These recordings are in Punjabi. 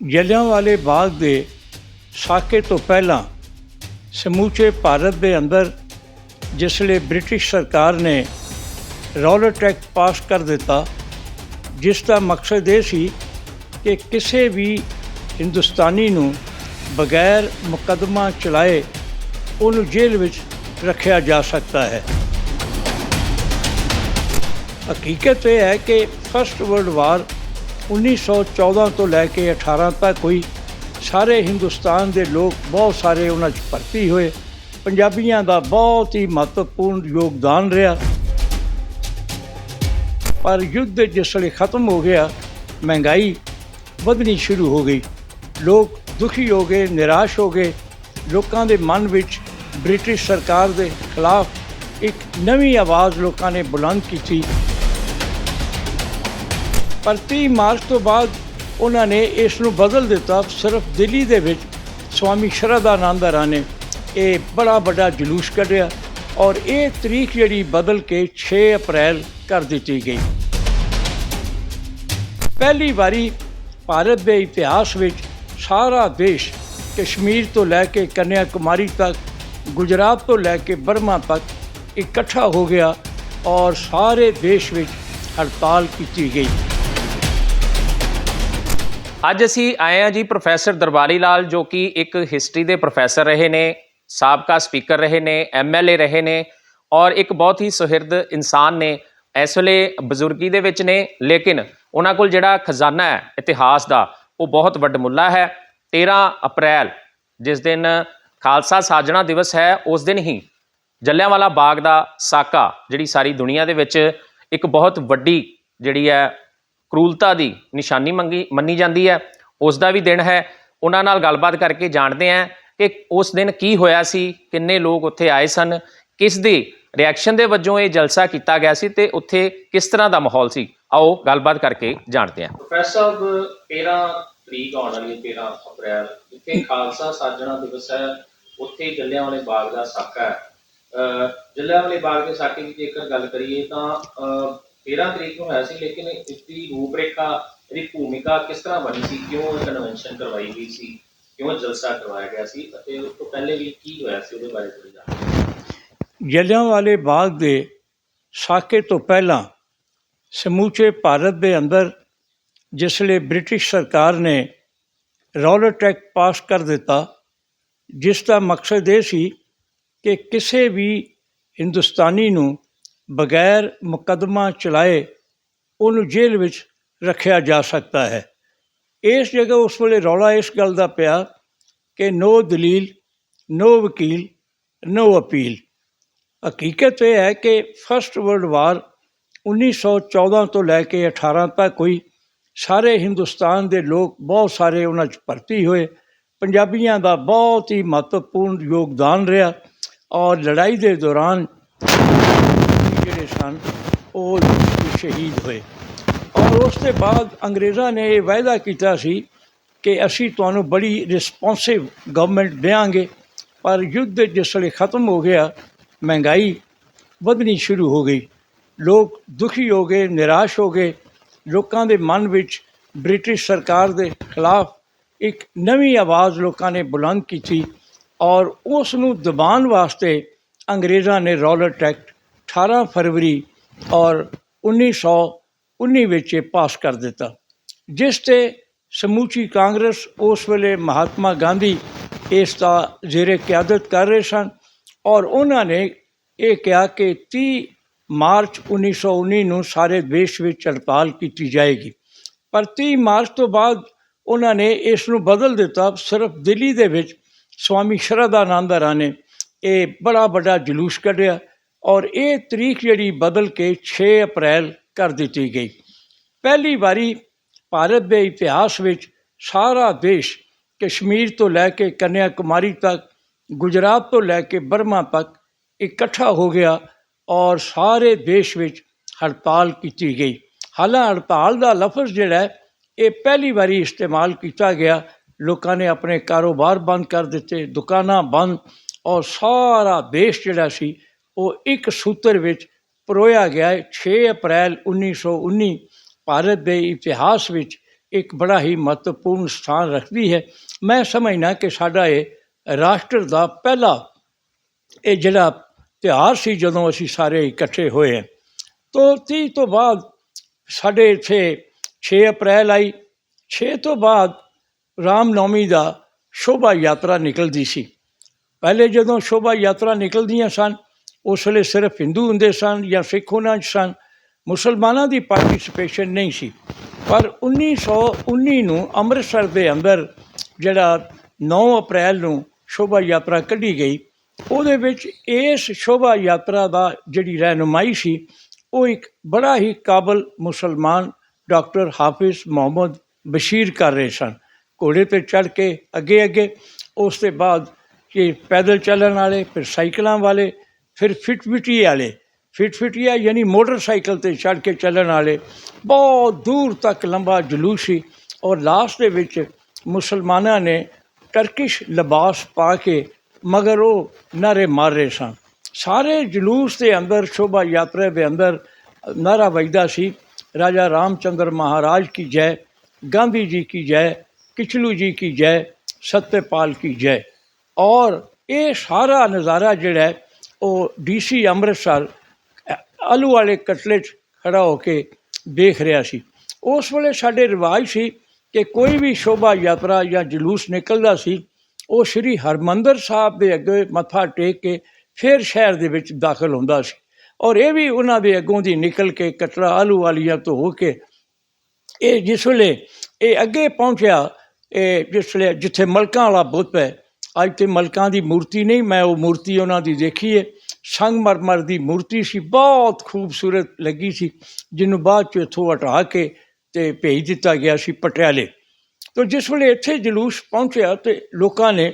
ਜਲਿਆਂਵਾਲੇ ਬਾਗ ਦੇ ਸਾਕੇ ਤੋਂ ਪਹਿਲਾਂ ਸਮੂਚੇ ਭਾਰਤ ਦੇ ਅੰਦਰ ਜਿਸਲੇ ਬ੍ਰਿਟਿਸ਼ ਸਰਕਾਰ ਨੇ ਰੌਲਟ ਐਕਟ ਪਾਸ ਕਰ ਦਿੱਤਾ, ਜਿਸ ਦਾ ਮਕਸਦ ਇਹ ਸੀ ਕਿ ਕਿਸੇ ਵੀ ਹਿੰਦੁਸਤਾਨੀ ਨੂੰ ਬਗੈਰ ਮੁਕੱਦਮਾ ਚਲਾਏ ਉਹਨੂੰ ਜੇਲ੍ਹ ਵਿੱਚ ਰੱਖਿਆ ਜਾ ਸਕਦਾ ਹੈ। ਹਕੀਕਤ ਇਹ ਹੈ ਕਿ ਫਸਟ ਵਰਲਡ ਵਾਰ 1914 ਤੋਂ ਲੈ ਕੇ 18 ਤੱਕ ਹੋਈ। ਸਾਰੇ ਹਿੰਦੁਸਤਾਨ ਦੇ ਲੋਕ ਬਹੁਤ ਸਾਰੇ ਉਹਨਾਂ 'ਚ ਭਰਤੀ ਹੋਏ। ਪੰਜਾਬੀਆਂ ਦਾ ਬਹੁਤ ਹੀ ਮਹੱਤਵਪੂਰਨ ਯੋਗਦਾਨ ਰਿਹਾ। ਪਰ ਯੁੱਧ ਜਿਸ ਵੇਲੇ ਖਤਮ ਹੋ ਗਿਆ, ਮਹਿੰਗਾਈ ਵਧਣੀ ਸ਼ੁਰੂ ਹੋ ਗਈ। ਲੋਕ ਦੁਖੀ ਹੋ ਗਏ, ਨਿਰਾਸ਼ ਹੋ ਗਏ। ਲੋਕਾਂ ਦੇ ਮਨ ਵਿੱਚ ਬ੍ਰਿਟਿਸ਼ ਸਰਕਾਰ ਦੇ ਖਿਲਾਫ ਇੱਕ ਨਵੀਂ ਆਵਾਜ਼ ਲੋਕਾਂ ਨੇ ਬੁਲੰਦ ਕੀਤੀ। ਪਰ 30 ਮਾਰਚ ਤੋਂ ਬਾਅਦ ਉਹਨਾਂ ਨੇ ਇਸ ਨੂੰ ਬਦਲ ਦਿੱਤਾ। ਸਿਰਫ ਦਿੱਲੀ ਦੇ ਵਿੱਚ ਸਵਾਮੀ ਸ਼ਰਧਾਨੰਦ ਨੇ ਇਹ ਬੜਾ ਵੱਡਾ ਜਲੂਸ ਕੱਢਿਆ ਔਰ ਇਹ ਤਰੀਕ ਜਿਹੜੀ ਬਦਲ ਕੇ 6 ਅਪ੍ਰੈਲ ਕਰ ਦਿੱਤੀ ਗਈ। ਪਹਿਲੀ ਵਾਰੀ ਭਾਰਤ ਦੇ ਇਤਿਹਾਸ ਵਿੱਚ ਸਾਰਾ ਦੇਸ਼ ਕਸ਼ਮੀਰ ਤੋਂ ਲੈ ਕੇ ਕੰਨਿਆ ਕੁਮਾਰੀ ਤੱਕ, ਗੁਜਰਾਤ ਤੋਂ ਲੈ ਕੇ ਬਰਮਾ ਤੱਕ ਇਕੱਠਾ ਹੋ ਗਿਆ ਔਰ ਸਾਰੇ ਦੇਸ਼ ਵਿੱਚ ਹੜਤਾਲ ਕੀਤੀ ਗਈ। ਅੱਜ ਅਸੀਂ ਆਏ ਹਾਂ ਜੀ ਪ੍ਰੋਫੈਸਰ ਦਰਬਾਰੀ ਲਾਲ, ਜੋ ਕਿ ਇੱਕ ਹਿਸਟਰੀ ਦੇ ਪ੍ਰੋਫੈਸਰ ਰਹੇ ਨੇ, ਸਾਬਕਾ ਸਪੀਕਰ ਰਹੇ ਨੇ, MLA ਰਹੇ ਨੇ ਔਰ ਇੱਕ ਬਹੁਤ ਹੀ ਸੁਹਿਰਦ ਇਨਸਾਨ ਨੇ। ਇਸ ਵੇਲੇ ਬਜ਼ੁਰਗੀ ਦੇ ਵਿੱਚ ਨੇ, ਲੇਕਿਨ ਉਹਨਾਂ ਕੋਲ ਜਿਹੜਾ ਖਜ਼ਾਨਾ ਹੈ ਇਤਿਹਾਸ ਦਾ, ਉਹ ਬਹੁਤ ਵੱਡਮੁੱਲਾ ਹੈ। 13 ਅਪ੍ਰੈਲ ਜਿਸ ਦਿਨ ਖਾਲਸਾ ਸਾਜਣਾ ਦਿਵਸ ਹੈ, ਉਸ ਦਿਨ ਹੀ ਜਲਿਆਂਵਾਲਾ ਬਾਗ ਦਾ ਸਾਕਾ, ਜਿਹੜੀ ਸਾਰੀ ਦੁਨੀਆ ਦੇ ਵਿੱਚ ਇੱਕ ਬਹੁਤ ਵੱਡੀ ਜਿਹੜੀ ਹੈ ਕਰੂਲਤਾ ਦੀ ਨਿਸ਼ਾਨੀ ਮੰਨੀ ਜਾਂਦੀ ਹੈ, ਉਸ ਦਾ ਵੀ ਦਿਨ ਹੈ। ਉਹਨਾਂ ਨਾਲ ਗੱਲਬਾਤ ਕਰਕੇ ਜਾਣਦੇ ਹਾਂ ਕਿ ਉਸ ਦਿਨ ਕੀ ਹੋਇਆ ਸੀ, ਕਿੰਨੇ ਲੋਕ ਉੱਥੇ ਆਏ ਸਨ, ਕਿਸ ਦੀ ਰਿਐਕਸ਼ਨ ਦੇ ਵਜੋਂ ਇਹ ਜਲਸਾ ਕੀਤਾ ਗਿਆ ਸੀ ਤੇ ਉੱਥੇ ਕਿਸ ਤਰ੍ਹਾਂ ਦਾ ਮਾਹੌਲ ਸੀ। ਆਓ ਗੱਲਬਾਤ ਕਰਕੇ ਜਾਣਦੇ ਹਾਂ। ਪ੍ਰੋਫੈਸਰ ਸਾਹਿਬ, 13 ਤਰੀਕ ਆਉਣ ਵਾਲੀ 13 ਅਪ੍ਰੈਲ ਜਿੱਥੇ ਖਾਲਸਾ ਸਾਜਣਾ ਦਿਵਸ ਹੈ, ਉੱਥੇ ਜਲਿਆਂਵਾਲੇ ਬਾਗ ਦਾ ਸਾਕਾ ਹੈ। ਜਲਿਆਂਵਾਲੇ ਬਾਗ ਦੇ ਸਾਕੇ ਦੀ ਜੇਕਰ ਗੱਲ ਕਰੀਏ ਤਾਂ 13 ਤਰੀਕ ਨੂੰ ਹੋਇਆ ਸੀ, ਲੇਕਿਨ ਇਸ ਦੀ ਰੂਪਰੇਖਾ, ਇਹਦੀ ਭੂਮਿਕਾ ਕਿਸ ਤਰ੍ਹਾਂ ਬਣੀ ਸੀ, ਕਿਉਂ ਇਹ ਕਨਵੈਨਸ਼ਨ ਕਰਵਾਈ ਗਈ ਸੀ, ਕਿਉਂ ਜਲਸਾ ਕਰਵਾਇਆ ਗਿਆ ਸੀ ਅਤੇ ਉਸ ਤੋਂ ਪਹਿਲੇ ਵੀ ਕੀ ਹੋਇਆ ਸੀ, ਉਹਦੇ ਬਾਰੇ ਥੋੜ੍ਹੀ ਜਾਣਕਾਰੀ। ਜਲਿਆਂਵਾਲੇ ਬਾਗ ਦੇ ਸਾਕੇ ਤੋਂ ਪਹਿਲਾਂ ਸਮੂਚੇ ਭਾਰਤ ਦੇ ਅੰਦਰ ਜਿਸਲੇ ਬ੍ਰਿਟਿਸ਼ ਸਰਕਾਰ ਨੇ ਰੌਲਟ ਐਕਟ ਪਾਸ ਕਰ ਦਿੱਤਾ, ਜਿਸ ਦਾ ਮਕਸਦ ਇਹ ਸੀ ਕਿ ਕਿਸੇ ਵੀ ਹਿੰਦੁਸਤਾਨੀ ਨੂੰ ਬਗੈਰ ਮੁਕੱਦਮਾ ਚਲਾਏ ਉਹਨੂੰ ਜੇਲ੍ਹ ਵਿੱਚ ਰੱਖਿਆ ਜਾ ਸਕਦਾ ਹੈ। ਇਸ ਜਗ੍ਹਾ ਉਸ ਵੇਲੇ ਰੌਲਾ ਇਸ ਗੱਲ ਦਾ ਪਿਆ ਕਿ ਨੋ ਦਲੀਲ, ਨੋ ਵਕੀਲ, ਨੋ ਅਪੀਲ। ਹਕੀਕਤ ਇਹ ਹੈ ਕਿ ਫਸਟ ਵਰਲਡ ਵਾਰ 1914 ਤੋਂ ਲੈ ਕੇ 18 ਤੱਕ ਹੋਈ। ਸਾਰੇ ਹਿੰਦੁਸਤਾਨ ਦੇ ਲੋਕ ਬਹੁਤ ਸਾਰੇ ਉਹਨਾਂ 'ਚ ਭਰਤੀ ਹੋਏ। ਪੰਜਾਬੀਆਂ ਦਾ ਬਹੁਤ ਹੀ ਮਹੱਤਵਪੂਰਨ ਯੋਗਦਾਨ ਰਿਹਾ ਔਰ ਲੜਾਈ ਦੇ ਦੌਰਾਨ ਜਿਹੜੇ ਸਨ ਉਹ ਸ਼ਹੀਦ ਹੋਏ। ਔਰ ਉਸ ਤੋਂ ਬਾਅਦ ਅੰਗਰੇਜ਼ਾਂ ਨੇ ਇਹ ਵਾਅਦਾ ਕੀਤਾ ਸੀ ਕਿ ਅਸੀਂ ਤੁਹਾਨੂੰ ਬੜੀ ਰਿਸਪੋਂਸਿਵ ਗਵਰਨਮੈਂਟ ਦਿਆਂਗੇ। ਪਰ ਯੁੱਧ ਜਿਸ ਵੇਲੇ ਖਤਮ ਹੋ ਗਿਆ, ਮਹਿੰਗਾਈ ਵਧਣੀ ਸ਼ੁਰੂ ਹੋ ਗਈ। ਲੋਕ ਦੁਖੀ ਹੋ ਗਏ, ਨਿਰਾਸ਼ ਹੋ ਗਏ। ਲੋਕਾਂ ਦੇ ਮਨ ਵਿੱਚ ਬ੍ਰਿਟਿਸ਼ ਸਰਕਾਰ ਦੇ ਖਿਲਾਫ ਇੱਕ ਨਵੀਂ ਆਵਾਜ਼ ਲੋਕਾਂ ਨੇ ਬੁਲੰਦ ਕੀਤੀ ਔਰ ਉਸ ਨੂੰ ਦਬਾਉਣ ਵਾਸਤੇ ਅੰਗਰੇਜ਼ਾਂ ਨੇ ਰੌਲਟ ਐਕਟ 18 ਫਰਵਰੀ ਔਰ 1919 ਵਿੱਚ ਪਾਸ ਕਰ ਦਿੱਤਾ, ਜਿਸ 'ਤੇ ਸਮੂਚੀ ਕਾਂਗਰਸ, ਉਸ ਵੇਲੇ ਮਹਾਤਮਾ ਗਾਂਧੀ ਇਸ ਦਾ ਜ਼ੇਰੇ ਕਿਆਦਤ ਕਰ ਰਹੇ ਸਨ ਔਰ ਉਹਨਾਂ ਨੇ ਇਹ ਕਿਹਾ ਕਿ 30 ਮਾਰਚ 1919 ਨੂੰ ਸਾਰੇ ਦੇਸ਼ ਵਿੱਚ ਹੜਤਾਲ ਕੀਤੀ ਜਾਏਗੀ। ਪਰ 30 ਮਾਰਚ ਤੋਂ ਬਾਅਦ ਉਹਨਾਂ ਨੇ ਇਸ ਨੂੰ ਬਦਲ ਦਿੱਤਾ। ਸਿਰਫ ਦਿੱਲੀ ਦੇ ਵਿੱਚ ਸਵਾਮੀ ਸ਼ਰਧਾਨੰਦ ਨੇ ਇਹ ਬੜਾ ਵੱਡਾ ਜਲੂਸ ਕੱਢਿਆ ਔਰ ਇਹ ਤਰੀਕ ਜਿਹੜੀ ਬਦਲ ਕੇ 6 ਅਪ੍ਰੈਲ ਕਰ ਦਿੱਤੀ ਗਈ। ਪਹਿਲੀ ਵਾਰੀ ਭਾਰਤ ਦੇ ਇਤਿਹਾਸ ਵਿੱਚ ਸਾਰਾ ਦੇਸ਼ ਕਸ਼ਮੀਰ ਤੋਂ ਲੈ ਕੇ ਕੰਨਿਆ ਕੁਮਾਰੀ ਤੱਕ, ਗੁਜਰਾਤ ਤੋਂ ਲੈ ਕੇ ਬਰਮਾ ਤੱਕ ਇਕੱਠਾ ਹੋ ਗਿਆ ਔਰ ਸਾਰੇ ਦੇਸ਼ ਵਿੱਚ ਹੜਤਾਲ ਕੀਤੀ ਗਈ। ਹਾਲਾਂ ਹੜਤਾਲ ਦਾ ਲਫ਼ਜ਼ ਜਿਹੜਾ ਹੈ ਇਹ ਪਹਿਲੀ ਵਾਰੀ ਇਸਤੇਮਾਲ ਕੀਤਾ ਗਿਆ। ਲੋਕਾਂ ਨੇ ਆਪਣੇ ਕਾਰੋਬਾਰ ਬੰਦ ਕਰ ਦਿੱਤੇ, ਦੁਕਾਨਾਂ ਬੰਦ ਔਰ ਸਾਰਾ ਦੇਸ਼ ਜਿਹੜਾ ਸੀ ਉਹ ਇੱਕ ਸੂਤਰ ਵਿੱਚ ਪਰੋਇਆ ਗਿਆ। 6 ਅਪ੍ਰੈਲ 1919 ਭਾਰਤ ਦੇ ਇਤਿਹਾਸ ਵਿੱਚ एक बड़ा ही महत्वपूर्ण स्थान रखती है। मैं समझना कि साडा ये राष्ट्र का पहला ये जिहड़ा ਤਿਉਹਾਰ ਸੀ ਜਦੋਂ ਅਸੀਂ ਸਾਰੇ ਇਕੱਠੇ ਹੋਏ ਹਾਂ। तो 30 ਤੋਂ ਬਾਅਦ ਸਾਡੇ ਇੱਥੇ 6 ਅਪ੍ਰੈਲ ਆਈ। 6 ਤੋਂ ਬਾਅਦ ਰਾਮਨੌਮੀ ਦਾ ਸ਼ੋਭਾ ਯਾਤਰਾ ਨਿਕਲਦੀ ਸੀ। ਪਹਿਲੇ ਜਦੋਂ ਸ਼ੋਭਾ ਯਾਤਰਾ ਨਿਕਲਦੀਆਂ ਸਨ ਉਸ ਵੇਲੇ ਸਿਰਫ ਹਿੰਦੂ ਹੁੰਦੇ ਸਨ ਜਾਂ ਸਿੱਖ ਉਹਨਾਂ 'ਚ ਸਨ, ਮੁਸਲਮਾਨਾਂ ਦੀ ਪਾਰਟੀਸਪੇਸ਼ਨ ਨਹੀਂ ਸੀ। ਪਰ 1919 ਨੂੰ ਅੰਮ੍ਰਿਤਸਰ ਦੇ ਅੰਦਰ ਜਿਹੜਾ 9 ਅਪ੍ਰੈਲ ਨੂੰ ਸ਼ੋਭਾ ਯਾਤਰਾ ਕੱਢੀ ਗਈ, ਉਹਦੇ ਵਿੱਚ ਇਸ ਸ਼ੋਭਾ ਯਾਤਰਾ ਦਾ ਜਿਹੜੀ ਰਹਿਨੁਮਾਈ ਸੀ ਉਹ ਇੱਕ ਬੜਾ ਹੀ ਕਾਬਲ ਮੁਸਲਮਾਨ ਡਾਕਟਰ ਹਾਫਿਜ਼ ਮੁਹੰਮਦ ਬਸ਼ੀਰ ਕਰ ਰਹੇ ਸਨ। ਘੋੜੇ 'ਤੇ ਚੜ੍ਹ ਕੇ ਅੱਗੇ ਅੱਗੇ, ਉਸ ਤੋਂ ਬਾਅਦ ਕਿ ਪੈਦਲ ਚੱਲਣ ਵਾਲੇ, ਫਿਰ ਸਾਈਕਲਾਂ ਵਾਲੇ, ਫਿਰ ਫਿਟਫਿਟੀ ਵਾਲੇ, ਫਿਟਫਿਟੀਆ ਯਾਨੀ ਮੋਟਰਸਾਈਕਲ 'ਤੇ ਚੜ੍ਹ ਕੇ ਚੱਲਣ ਵਾਲੇ, ਬਹੁਤ ਦੂਰ ਤੱਕ ਲੰਬਾ ਜਲੂਸ ਸੀ। ਔਰ ਲਾਸਟ ਦੇ ਵਿੱਚ ਮੁਸਲਮਾਨਾਂ ਨੇ ਟਰਕਿਸ਼ ਲਿਬਾਸ ਪਾ ਕੇ ਮਗਰ ਉਹ ਨਾਅਰੇ ਮਾਰ ਰਹੇ ਸਨ। ਸਾਰੇ ਜਲੂਸ ਦੇ ਅੰਦਰ, ਸ਼ੋਭਾ ਯਾਤਰਾ ਦੇ ਅੰਦਰ ਨਾਅਰਾ ਵੱਜਦਾ ਸੀ, ਰਾਜਾ ਰਾਮਚੰਦਰ ਮਹਾਰਾਜ ਕੀ ਜੈ, ਗਾਂਧੀ ਜੀ ਕੀ ਜੈ, ਕਿਚਲੂ ਜੀ ਕੀ ਜੈ, ਸਤਿਪਾਲ ਕੀ ਜੈ। ਔਰ ਇਹ ਸਾਰਾ ਨਜ਼ਾਰਾ ਜਿਹੜਾ ਉਹ DC ਅੰਮ੍ਰਿਤਸਰ ਆਲੂ ਵਾਲੇ ਕਟਲੇ 'ਚ ਖੜਾ ਹੋ ਕੇ ਦੇਖ ਰਿਹਾ ਸੀ। ਉਸ ਵੇਲੇ ਸਾਡੇ ਰਿਵਾਜ ਸੀ ਕਿ ਕੋਈ ਵੀ ਸ਼ੋਭਾ ਯਾਤਰਾ ਜਾਂ ਜਲੂਸ ਨਿਕਲਦਾ ਸੀ ਉਹ ਸ਼੍ਰੀ ਹਰਿਮੰਦਰ ਸਾਹਿਬ ਦੇ ਅੱਗੇ ਮੱਥਾ ਟੇਕ ਕੇ ਫਿਰ ਸ਼ਹਿਰ ਦੇ ਵਿੱਚ ਦਾਖਲ ਹੁੰਦਾ ਸੀ। ਔਰ ਇਹ ਵੀ ਉਹਨਾਂ ਦੇ ਅੱਗੋਂ ਦੀ ਨਿਕਲ ਕੇ ਕਟਰਾ ਆਲੂ ਵਾਲੀਆਂ ਤੋਂ ਹੋ ਕੇ ਇਹ ਜਿਸ ਵੇਲੇ ਇਹ ਅੱਗੇ ਪਹੁੰਚਿਆ, ਇਹ ਜਿਸ ਵੇਲੇ ਜਿੱਥੇ ਮਲਕਾਂ ਵਾਲਾ ਬੁੱਤ ਹੈ, ਅੱਜ ਤਾਂ ਮਲਕਾਂ ਦੀ ਮੂਰਤੀ ਨਹੀਂ, ਮੈਂ ਉਹ ਮੂਰਤੀ ਉਹਨਾਂ ਦੀ ਦੇਖੀ ਹੈ, ਸੰਗਮਰਮਰ ਦੀ ਮੂਰਤੀ ਸੀ, ਬਹੁਤ ਖੂਬਸੂਰਤ ਲੱਗੀ ਸੀ, ਜਿਹਨੂੰ ਬਾਅਦ 'ਚ ਇੱਥੋਂ ਹਟਾ ਕੇ ਅਤੇ ਭੇਜ ਦਿੱਤਾ ਗਿਆ ਸੀ ਪਟਿਆਲੇ। ਤਾਂ ਜਿਸ ਵੇਲੇ ਇੱਥੇ ਜਲੂਸ ਪਹੁੰਚਿਆ ਤਾਂ ਲੋਕਾਂ ਨੇ,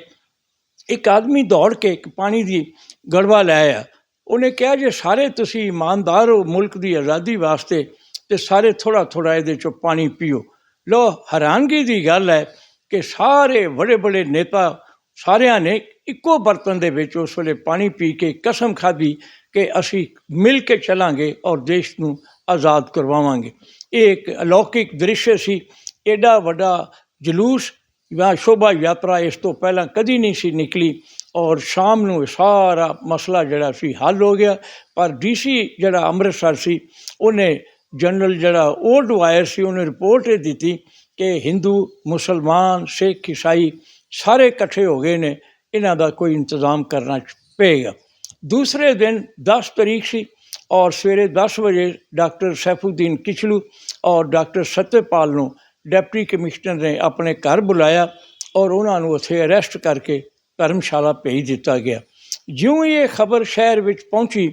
ਇੱਕ ਆਦਮੀ ਦੌੜ ਕੇ ਇੱਕ ਪਾਣੀ ਦੀ ਗੜਵਾ ਲੈ ਆਇਆ। ਉਹਨੇ ਕਿਹਾ ਜੇ ਸਾਰੇ ਤੁਸੀਂ ਇਮਾਨਦਾਰ ਹੋ ਮੁਲਕ ਦੀ ਆਜ਼ਾਦੀ ਵਾਸਤੇ ਅਤੇ ਸਾਰੇ ਥੋੜ੍ਹਾ ਥੋੜ੍ਹਾ ਇਹਦੇ 'ਚੋਂ ਪਾਣੀ ਪੀਓ। ਲੋ, ਹੈਰਾਨਗੀ ਦੀ ਗੱਲ ਹੈ ਕਿ ਸਾਰੇ ਬੜੇ ਬੜੇ ਨੇਤਾ ਸਾਰਿਆਂ ਨੇ ਇੱਕੋ ਬਰਤਨ ਦੇ ਵਿੱਚ ਉਸ ਵੇਲੇ ਪਾਣੀ ਪੀ ਕੇ ਕਸਮ ਖਾਧੀ ਕਿ ਅਸੀਂ ਮਿਲ ਕੇ ਚੱਲਾਂਗੇ ਔਰ ਦੇਸ਼ ਨੂੰ ਆਜ਼ਾਦ ਕਰਵਾਵਾਂਗੇ। ਇਹ ਇੱਕ ਅਲੌਕਿਕ ਦ੍ਰਿਸ਼ ਸੀ। ਐਡਾ ਵੱਡਾ ਜਲੂਸ ਜਾਂ ਸ਼ੋਭਾ ਯਾਤਰਾ ਇਸ ਤੋਂ ਪਹਿਲਾਂ ਕਦੀ ਨਹੀਂ ਸੀ ਨਿਕਲੀ। ਔਰ ਸ਼ਾਮ ਨੂੰ ਸਾਰਾ ਮਸਲਾ ਜਿਹੜਾ ਸੀ ਹੱਲ ਹੋ ਗਿਆ। ਪਰ DC ਜਿਹੜਾ ਅੰਮ੍ਰਿਤਸਰ ਸੀ ਉਹਨੇ ਜਨਰਲ ਜਿਹੜਾ ਓਡਵਾਇਰ ਸੀ ਉਹਨੇ ਰਿਪੋਰਟ ਇਹ ਦਿੱਤੀ ਕਿ ਹਿੰਦੂ, ਮੁਸਲਮਾਨ, ਸਿੱਖ, ਈਸਾਈ ਸਾਰੇ ਇਕੱਠੇ ਹੋ ਗਏ ਨੇ, ਇਹਨਾਂ ਦਾ ਕੋਈ ਇੰਤਜ਼ਾਮ ਕਰਨਾ ਪਏਗਾ। ਦੂਸਰੇ ਦਿਨ 10 ਤਰੀਕ ਸੀ ਔਰ ਸਵੇਰੇ 10 ਵਜੇ ਡਾਕਟਰ ਸੈਫੂਦੀਨ ਕਿਚਲੂ ਔਰ ਡਾਕਟਰ ਸਤਿਪਾਲ ਨੂੰ ਡਿਪਟੀ ਕਮਿਸ਼ਨਰ ਨੇ ਆਪਣੇ ਘਰ ਬੁਲਾਇਆ ਔਰ ਉਹਨਾਂ ਨੂੰ ਉੱਥੇ ਅਰੈਸਟ ਕਰਕੇ ਧਰਮਸ਼ਾਲਾ ਭੇਜ ਦਿੱਤਾ ਗਿਆ। ਜਿਉਂ ਹੀ ਇਹ ਖਬਰ ਸ਼ਹਿਰ ਵਿੱਚ ਪਹੁੰਚੀ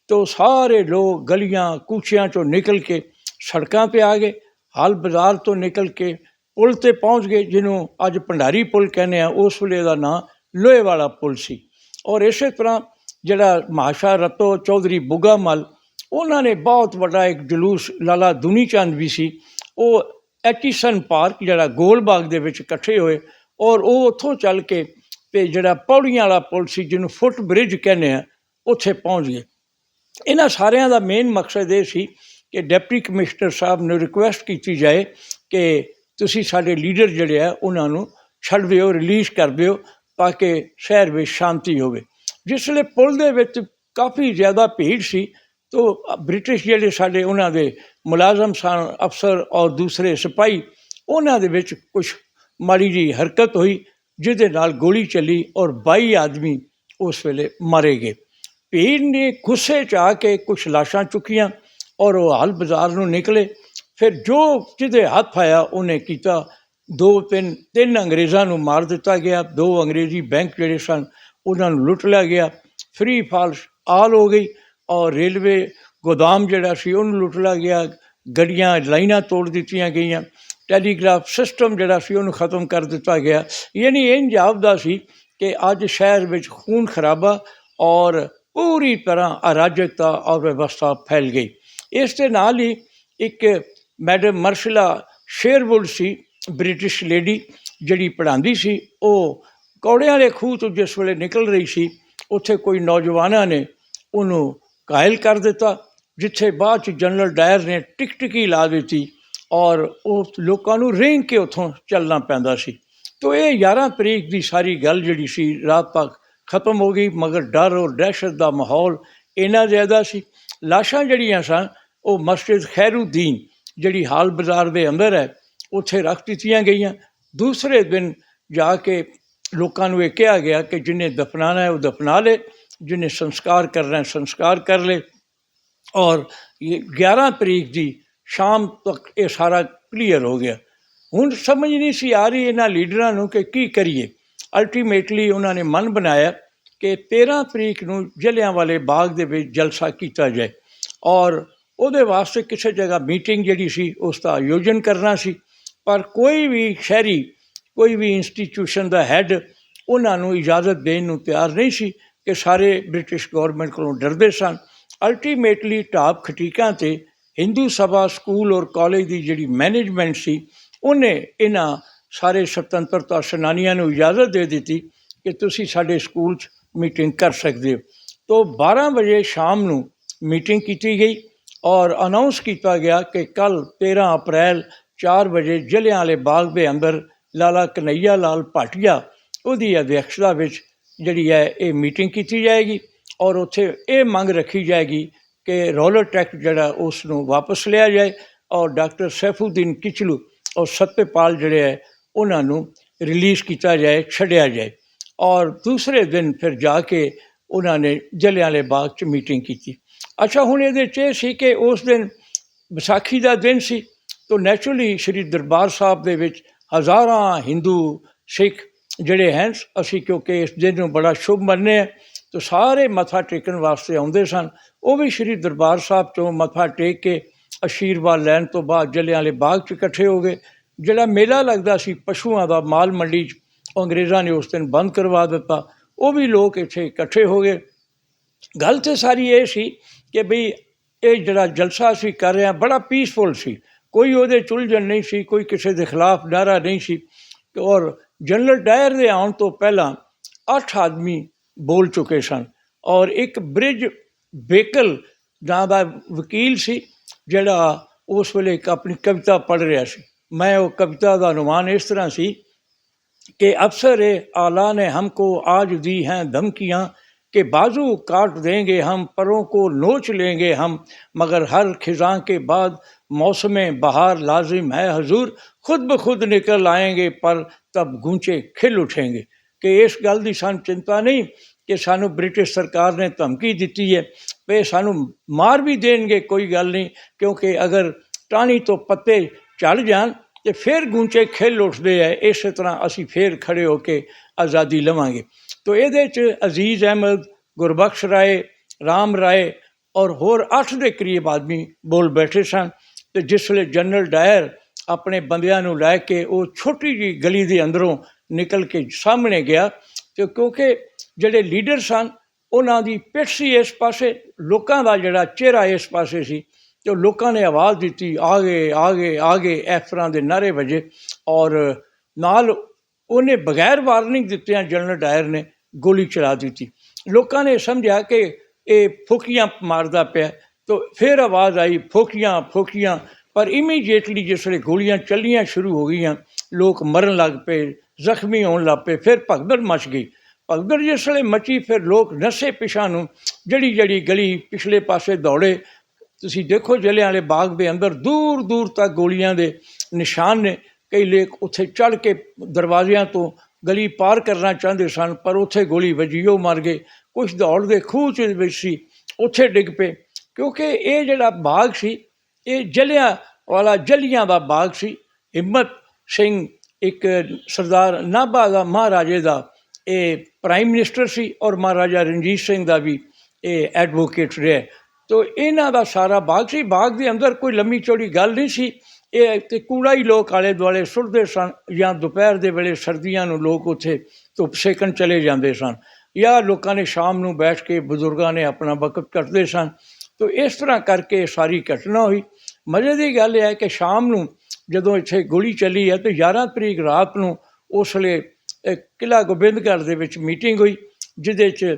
ਤਾਂ ਸਾਰੇ ਲੋਕ ਗਲੀਆਂ ਕੂਚਿਆਂ 'ਚੋਂ ਨਿਕਲ ਕੇ ਸੜਕਾਂ 'ਤੇ ਆ ਗਏ। ਹਾਲ ਬਾਜ਼ਾਰ ਤੋਂ ਨਿਕਲ ਕੇ ਪੁਲ 'ਤੇ ਪਹੁੰਚ ਗਏ, ਜਿਹਨੂੰ ਅੱਜ ਭੰਡਾਰੀ ਪੁਲ ਕਹਿੰਦੇ ਆ, ਉਸ ਵੇਲੇ ਦਾ ਨਾਂ ਲੋਹੇ ਵਾਲਾ ਪੁਲ ਸੀ। ਔਰ ਇਸੇ ਤਰ੍ਹਾਂ ਜਿਹੜਾ ਮਹਾਸ਼ਾ ਰਤੋ ਚੌਧਰੀ ਬੁੱਗਾ ਮੱਲ, ਉਹਨਾਂ ਨੇ ਬਹੁਤ ਵੱਡਾ ਇੱਕ ਜਲੂਸ, ਲਾਲਾ ਦੁਨੀ ਚੰਦ ਵੀ ਸੀ, ਉਹ ਐਟੀਸਨ ਪਾਰਕ ਜਿਹੜਾ ਗੋਲ ਬਾਗ ਦੇ ਵਿੱਚ ਇਕੱਠੇ ਹੋਏ ਔਰ ਉਹ ਉੱਥੋਂ ਚੱਲ ਕੇ ਅਤੇ ਜਿਹੜਾ ਪੌੜੀਆਂ ਵਾਲਾ ਪੁਲ ਸੀ ਜਿਹਨੂੰ ਫੁੱਟ ਬ੍ਰਿਜ ਕਹਿੰਦੇ ਆ, ਉੱਥੇ ਪਹੁੰਚ ਗਏ। ਇਹਨਾਂ ਸਾਰਿਆਂ ਦਾ ਮੇਨ ਮਕਸਦ ਇਹ ਸੀ ਕਿ ਡਿਪਟੀ ਕਮਿਸ਼ਨਰ ਸਾਹਿਬ ਨੂੰ ਰਿਕੁਐਸਟ ਕੀਤੀ ਜਾਏ ਕਿ ਤੁਸੀਂ ਸਾਡੇ ਲੀਡਰ ਜਿਹੜੇ ਆ ਉਹਨਾਂ ਨੂੰ ਛੱਡ ਦਿਓ, ਰਿਲੀਜ਼ ਕਰ ਦਿਓ ਤਾਂ ਕਿ ਸ਼ਹਿਰ ਵਿੱਚ ਸ਼ਾਂਤੀ ਹੋਵੇ। ਜਿਸ ਵੇਲੇ ਪੁਲ ਦੇ ਵਿੱਚ ਕਾਫੀ ਜ਼ਿਆਦਾ ਭੀੜ ਸੀ ਤਾਂ ਬ੍ਰਿਟਿਸ਼ ਜਿਹੜੇ ਸਾਡੇ ਉਹਨਾਂ ਦੇ ਮੁਲਾਜ਼ਮ ਸਨ, ਅਫਸਰ ਔਰ ਦੂਸਰੇ ਸਿਪਾਹੀ, ਉਹਨਾਂ ਦੇ ਵਿੱਚ ਕੁਛ ਮਾੜੀ ਜਿਹੀ ਹਰਕਤ ਹੋਈ ਜਿਹਦੇ ਨਾਲ ਗੋਲੀ ਚੱਲੀ ਔਰ 22 ਆਦਮੀ ਉਸ ਵੇਲੇ ਮਾਰੇ ਗਏ। ਭੀੜ ਨੇ ਗੁੱਸੇ 'ਚ ਆ ਕੇ ਕੁਛ ਲਾਸ਼ਾਂ ਚੁੱਕੀਆਂ ਔਰ ਉਹ ਹਾਲ ਬਾਜ਼ਾਰ ਨੂੰ ਨਿਕਲੇ। ਫਿਰ ਜੋ ਜਿਹਦੇ ਹੱਥ ਆਇਆ ਉਹਨੇ ਕੀਤਾ। 2-3 ਅੰਗਰੇਜ਼ਾਂ ਨੂੰ ਮਾਰ ਦਿੱਤਾ ਗਿਆ। 2 ਅੰਗਰੇਜ਼ੀ ਬੈਂਕ ਜਿਹੜੇ ਸਨ ਉਹਨਾਂ ਨੂੰ ਲੁੱਟ ਲਿਆ ਗਿਆ। ਫਰੀ ਫਾਲ ਆਲ ਹੋ ਗਈ ਔਰ ਰੇਲਵੇ ਗੋਦਾਮ ਜਿਹੜਾ ਸੀ ਉਹਨੂੰ ਲੁੱਟ ਲਿਆ ਗਿਆ। ਗੱਡੀਆਂ ਲਾਈਨਾਂ ਤੋੜ ਦਿੱਤੀਆਂ ਗਈਆਂ। ਟੈਲੀਗ੍ਰਾਫ ਸਿਸਟਮ ਜਿਹੜਾ ਸੀ ਉਹਨੂੰ ਖ਼ਤਮ ਕਰ ਦਿੱਤਾ ਗਿਆ। ਯਾਨੀ ਇੰਝ ਜਾਪਦਾ ਸੀ ਕਿ ਅੱਜ ਸ਼ਹਿਰ ਵਿੱਚ ਖੂਨ ਖਰਾਬਾ ਔਰ ਪੂਰੀ ਤਰ੍ਹਾਂ ਅਰਾਜਕਤਾ ਔਰ ਵਿਵਸਥਾ ਫੈਲ ਗਈ। ਇਸ ਦੇ ਨਾਲ ਹੀ ਇੱਕ ਮੈਡਮ ਮਰਸ਼ਲਾ ਸ਼ੇਰਵੁੱਡ ਸੀ, ਬ੍ਰਿਟਿਸ਼ ਲੇਡੀ ਜਿਹੜੀ ਪੜ੍ਹਾਉਂਦੀ ਸੀ, ਉਹ ਕੌੜਿਆਂ ਵਾਲੇ ਖੂਹ ਤੋਂ ਜਿਸ ਵੇਲੇ ਨਿਕਲ ਰਹੀ ਸੀ ਉੱਥੇ ਕੋਈ ਨੌਜਵਾਨਾਂ ਨੇ ਉਹਨੂੰ ਘਾਇਲ ਕਰ ਦਿੱਤਾ, ਜਿੱਥੇ ਬਾਅਦ 'ਚ ਜਨਰਲ ਡਾਇਰ ਨੇ ਟਿਕਟਿਕੀ ਲਾ ਦਿੱਤੀ ਔਰ ਉਹ ਲੋਕਾਂ ਨੂੰ ਰੇਂਗ ਕੇ ਉੱਥੋਂ ਚੱਲਣਾ ਪੈਂਦਾ ਸੀ। ਤੋ ਇਹ 11 ਤਰੀਕ ਦੀ ਸਾਰੀ ਗੱਲ ਜਿਹੜੀ ਸੀ ਰਾਤ ਤੱਕ ਖਤਮ ਹੋ ਗਈ, ਮਗਰ ਡਰ ਔਰ ਦਹਿਸ਼ਤ ਦਾ ਮਾਹੌਲ ਇੰਨਾ ਜ਼ਿਆਦਾ ਸੀ। ਲਾਸ਼ਾਂ ਜਿਹੜੀਆਂ ਸਨ ਉਹ ਮਸਜਿਦ ਖੈਰੂਦੀਨ ਜਿਹੜੀ ਹਾਲ ਬਾਜ਼ਾਰ ਦੇ ਅੰਦਰ ਹੈ ਉੱਥੇ ਰੱਖ ਦਿੱਤੀਆਂ ਗਈਆਂ। ਦੂਸਰੇ ਦਿਨ ਜਾ ਕੇ ਲੋਕਾਂ ਨੂੰ ਇਹ ਕਿਹਾ ਗਿਆ ਕਿ ਜਿਹਨੇ ਦਫਨਾਣਾ ਹੈ ਉਹ ਦਫਨਾ ਲੇ, ਜਿਹਨੇ ਸੰਸਕਾਰ ਕਰਨਾ ਹੈ ਸੰਸਕਾਰ ਕਰ ਲੇ। ਔਰ 11 ਤਰੀਕ ਦੀ ਸ਼ਾਮ ਤੱਕ ਇਹ ਸਾਰਾ ਕਲੀਅਰ ਹੋ ਗਿਆ। ਹੁਣ ਸਮਝ ਨਹੀਂ ਸੀ ਆ ਰਹੀ ਇਹਨਾਂ ਲੀਡਰਾਂ ਨੂੰ ਕਿ ਕੀ ਕਰੀਏ। ਅਲਟੀਮੇਟਲੀ ਉਹਨਾਂ ਨੇ ਮਨ ਬਣਾਇਆ ਕਿ 13 ਤਰੀਕ ਨੂੰ ਜਲਿਆਂਵਾਲੇ ਬਾਗ ਦੇ ਵਿੱਚ ਜਲਸਾ ਕੀਤਾ ਜਾਏ ਔਰ ਉਹਦੇ ਵਾਸਤੇ ਕਿਸੇ ਜਗ੍ਹਾ ਮੀਟਿੰਗ ਜਿਹੜੀ ਸੀ ਉਸ ਦਾ ਆਯੋਜਨ ਕਰਨਾ ਸੀ। ਪਰ ਕੋਈ ਵੀ ਸ਼ਹਿਰੀ, ਕੋਈ ਵੀ ਇੰਸਟੀਟਿਊਸ਼ਨ ਦਾ ਹੈੱਡ ਉਹਨਾਂ ਨੂੰ ਇਜਾਜ਼ਤ ਦੇਣ ਨੂੰ ਤਿਆਰ ਨਹੀਂ ਸੀ ਕਿ ਸਾਰੇ ਬ੍ਰਿਟਿਸ਼ ਗੌਰਮੈਂਟ ਕੋਲੋਂ ਡਰਦੇ ਸਨ। ਅਲਟੀਮੇਟਲੀ ਢਾਬ ਖਟੀਕਾਂ 'ਤੇ ਹਿੰਦੂ ਸਭਾ ਸਕੂਲ ਔਰ ਕਾਲਜ ਦੀ ਜਿਹੜੀ ਮੈਨੇਜਮੈਂਟ ਸੀ ਉਹਨੇ ਇਹਨਾਂ ਸਾਰੇ ਸੁਤੰਤਰਤਾ ਸੈਨਾਨੀਆਂ ਨੂੰ ਇਜਾਜ਼ਤ ਦੇ ਦਿੱਤੀ ਕਿ ਤੁਸੀਂ ਸਾਡੇ ਸਕੂਲ 'ਚ ਮੀਟਿੰਗ ਕਰ ਸਕਦੇ ਹੋ। ਤੋ 12 ਵਜੇ ਸ਼ਾਮ ਨੂੰ ਮੀਟਿੰਗ ਕੀਤੀ ਗਈ ਔਰ ਅਨਾਊਂਸ ਕੀਤਾ ਗਿਆ ਕਿ ਕੱਲ੍ਹ 13 ਅਪ੍ਰੈਲ 4 ਵਜੇ ਜਲਿਆਂਵਾਲੇ ਬਾਗ ਦੇ ਅੰਦਰ ਲਾਲਾ ਕਨਈਆ ਲਾਲ ਭਾਟੀਆ ਉਹਦੀ ਅਧਿਕਸ਼ਤਾ ਵਿੱਚ ਜਿਹੜੀ ਹੈ ਇਹ ਮੀਟਿੰਗ ਕੀਤੀ ਜਾਏਗੀ ਔਰ ਉੱਥੇ ਇਹ ਮੰਗ ਰੱਖੀ ਜਾਏਗੀ ਕਿ ਰੌਲਟ ਐਕਟ ਜਿਹੜਾ ਉਸ ਨੂੰ ਵਾਪਸ ਲਿਆ ਜਾਏ ਔਰ ਡਾਕਟਰ ਸੈਫੂਦੀਨ ਕਿਚਲੂ ਔਰ ਸਤਪਾਲ ਜਿਹੜੇ ਹੈ ਉਹਨਾਂ ਨੂੰ ਰਿਲੀਜ਼ ਕੀਤਾ ਜਾਏ, ਛੱਡਿਆ ਜਾਏ। ਔਰ ਦੂਸਰੇ ਦਿਨ ਫਿਰ ਜਾ ਕੇ ਉਹਨਾਂ ਨੇ ਜਲਿਆਂਵਾਲੇ ਬਾਗ 'ਚ ਮੀਟਿੰਗ ਕੀਤੀ। ਅੱਛਾ, ਹੁਣ ਇਹਦੇ 'ਚ ਇਹ ਸੀ ਕਿ ਉਸ ਦਿਨ ਵਿਸਾਖੀ ਦਾ ਦਿਨ ਸੀ ਤਾਂ ਨੈਚੁਰਲੀ ਸ਼੍ਰੀ ਦਰਬਾਰ ਸਾਹਿਬ ਦੇ ਵਿੱਚ ਹਜ਼ਾਰਾਂ ਹਿੰਦੂ ਸਿੱਖ ਜਿਹੜੇ ਹਨ, ਅਸੀਂ ਕਿਉਂਕਿ ਇਸ ਦਿਨ ਨੂੰ ਬੜਾ ਸ਼ੁਭ ਮੰਨਦੇ ਹਾਂ ਤਾਂ ਸਾਰੇ ਮੱਥਾ ਟੇਕਣ ਵਾਸਤੇ ਆਉਂਦੇ ਸਨ। ਉਹ ਵੀ ਸ਼੍ਰੀ ਦਰਬਾਰ ਸਾਹਿਬ ਤੋਂ ਮੱਥਾ ਟੇਕ ਕੇ ਆਸ਼ੀਰਵਾਦ ਲੈਣ ਤੋਂ ਬਾਅਦ ਜਲਿਆਂਵਾਲੇ ਬਾਗ 'ਚ ਇਕੱਠੇ ਹੋ ਗਏ। ਜਿਹੜਾ ਮੇਲਾ ਲੱਗਦਾ ਸੀ ਪਸ਼ੂਆਂ ਦਾ ਮਾਲ ਮੰਡੀ 'ਚ, ਅੰਗਰੇਜ਼ਾਂ ਨੇ ਉਸ ਦਿਨ ਬੰਦ ਕਰਵਾ ਦਿੱਤਾ, ਉਹ ਵੀ ਲੋਕ ਇੱਥੇ ਇਕੱਠੇ ਹੋ ਗਏ। ਗੱਲ ਤਾਂ ਸਾਰੀ ਇਹ ਸੀ ਕਿ ਬਈ ਇਹ ਜਿਹੜਾ ਜਲਸਾ ਅਸੀਂ ਕਰ ਰਹੇ ਹਾਂ ਬੜਾ ਪੀਸਫੁਲ ਸੀ, ਕੋਈ ਉਹਦੇ 'ਚ ਉਲਝਣ ਨਹੀਂ ਸੀ, ਕੋਈ ਕਿਸੇ ਦੇ ਖਿਲਾਫ ਨਾਅਰਾ ਨਹੀਂ ਸੀ। ਔਰ ਜਨਰਲ ਡਾਇਰ ਦੇ ਆਉਣ ਤੋਂ ਪਹਿਲਾਂ 8 ਆਦਮੀ ਬੋਲ ਚੁੱਕੇ ਸਨ ਔਰ ਇੱਕ ਬ੍ਰਿਜ ਬੇਕਲ ਨਾਂ ਦਾ ਵਕੀਲ ਸੀ ਜਿਹੜਾ ਉਸ ਵੇਲੇ ਇੱਕ ਆਪਣੀ ਕਵਿਤਾ ਪੜ੍ਹ ਰਿਹਾ ਸੀ। ਮੈਂ ਉਹ ਕਵਿਤਾ ਦਾ ਅਨੁਮਾਨ ਇਸ ਤਰ੍ਹਾਂ ਸੀ कि अफसर आला ने हमको आज दी हैं धमकियाँ कि बाजू काट देंगे हम, परों को नोच लेंगे हम, मगर हर खिज़ां के बाद मौसम बहार लाजिम है हजूर, खुद ब खुद निकल आएंगे पर तब गूंचे खिल उठेंगे। कि इस गल की सानू चिंता नहीं कि सानू ब्रिटिश सरकार ने धमकी दी है वे सानू मार भी देंगे, कोई गल नहीं, क्योंकि अगर टाणी तो पत्ते झड़ जान तो फिर गूंचे खिल उठते हैं, इस तरह असी फिर खड़े होकर आज़ादी लवांगे। तो ये अजीज़ अहमद, गुरबख्श राय, राम राय और होर 8 के करीब आदमी बोल बैठे सन। तो जिसले जनरल डायर अपने बंदियां नूं लै के वो छोटी जी गली के अंदरों निकल के सामने गया, तो क्योंकि जिहड़े लीडर सन उन्हां दी पिठ सी इस पासे, लोकां दा जिहड़ा चेहरा इस पासे सी, तो लोगों ने आवाज़ दी आगे आगे आगे इस तरह के नारे वजे और नाल उन्हें बगैर वार्निंग दित्तियां जनरल डायर ने गोली चला दी। लोगों ने समझा कि ये फुकियां मारदा पिया, तो फिर आवाज़ आई फुकियां फुकियां, पर इमीडिएटली जिसले गोलियां चलनियां शुरू हो गई, लोग मरन लग पे, जख्मी होने लग पे, फिर भगदड़ मच गई। भगदड़ जिसले मची फिर लोग नशे पिछा नूं जड़ी जड़ी गली पिछले पासे दौड़े। तुसीं देखो जलिआंवाले बाग के अंदर दूर दूर तक गोलियां दे निशान ने। कई लोग उत्थे चढ़ के दरवाज़ियां तो गली पार करना चाहते सन, पर उत्थे गोली वजी वो मर गए। कुछ दौड़ते खूह च विच सी उत्थे डिग पे, क्योंकि ये जिहड़ा बाग सी ये जलियां दा बाग सी। हिम्मत सिंह एक सरदार नाभा दा महाराजे दा ये प्राइम मिनिस्टर सी और महाराजा रणजीत सिंह दा भी ये एडवोकेट रहा। तो इन्हां दा सारा बाग सी। बाग के अंदर कोई लम्मी चौड़ी गल नहीं सी, ये तो कूड़ा ही लोग आले दुआले सुटते सन, या दोपहर के वेले सर्दियां नूं लोग उत्थे धुप सेकन चले जाते सन, या लोगों ने शाम नूं बैठ के बजुर्गों ने अपना वक्त कटते सन। तो इस तरह करके सारी घटना हुई। मज़े की गल है कि शाम नूं जदों इत्थे गोली चली है तो 11 तरीक रात नूं उसले किला गोबिंदगढ़ दे विच मीटिंग हुई, जिहदे च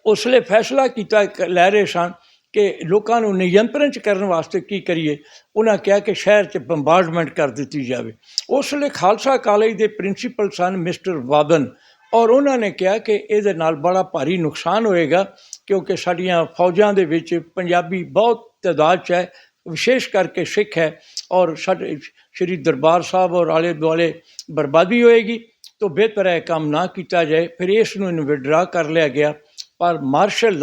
उसले फैसला किया लै रहे सन ਕਿ ਲੋਕਾਂ ਨੂੰ ਨਿਯੰਤਰਣ 'ਚ ਕਰਨ ਵਾਸਤੇ ਕੀ ਕਰੀਏ। ਉਹਨਾਂ ਕਿਹਾ ਕਿ ਸ਼ਹਿਰ 'ਚ ਬੰਬਾਰਡਮੈਂਟ ਕਰ ਦਿੱਤੀ ਜਾਵੇ। ਉਸ ਵੇਲੇ ਖਾਲਸਾ ਕਾਲਜ ਦੇ ਪ੍ਰਿੰਸੀਪਲ ਸਨ ਮਿਸਟਰ ਵਾਦਨ, ਔਰ ਉਹਨਾਂ ਨੇ ਕਿਹਾ ਕਿ ਇਹਦੇ ਨਾਲ ਬੜਾ ਭਾਰੀ ਨੁਕਸਾਨ ਹੋਏਗਾ, ਕਿਉਂਕਿ ਸਾਡੀਆਂ ਫੌਜਾਂ ਦੇ ਵਿੱਚ ਪੰਜਾਬੀ ਬਹੁਤ ਤਾਦਾਦ 'ਚ ਹੈ, ਵਿਸ਼ੇਸ਼ ਕਰਕੇ ਸਿੱਖ ਹੈ, ਔਰ ਸਾਡੇ ਸ਼੍ਰੀ ਦਰਬਾਰ ਸਾਹਿਬ ਔਰ ਆਲੇ ਦੁਆਲੇ ਬਰਬਾਦੀ ਹੋਏਗੀ, ਤਾਂ ਬਿਹਤਰ ਹੈ ਕੰਮ ਨਾ ਕੀਤਾ ਜਾਏ। ਫਿਰ ਇਸ ਨੂੰ ਵਿਡਰਾ ਕਰ ਲਿਆ ਗਿਆ, ਪਰ ਮਾਰਸ਼ਲ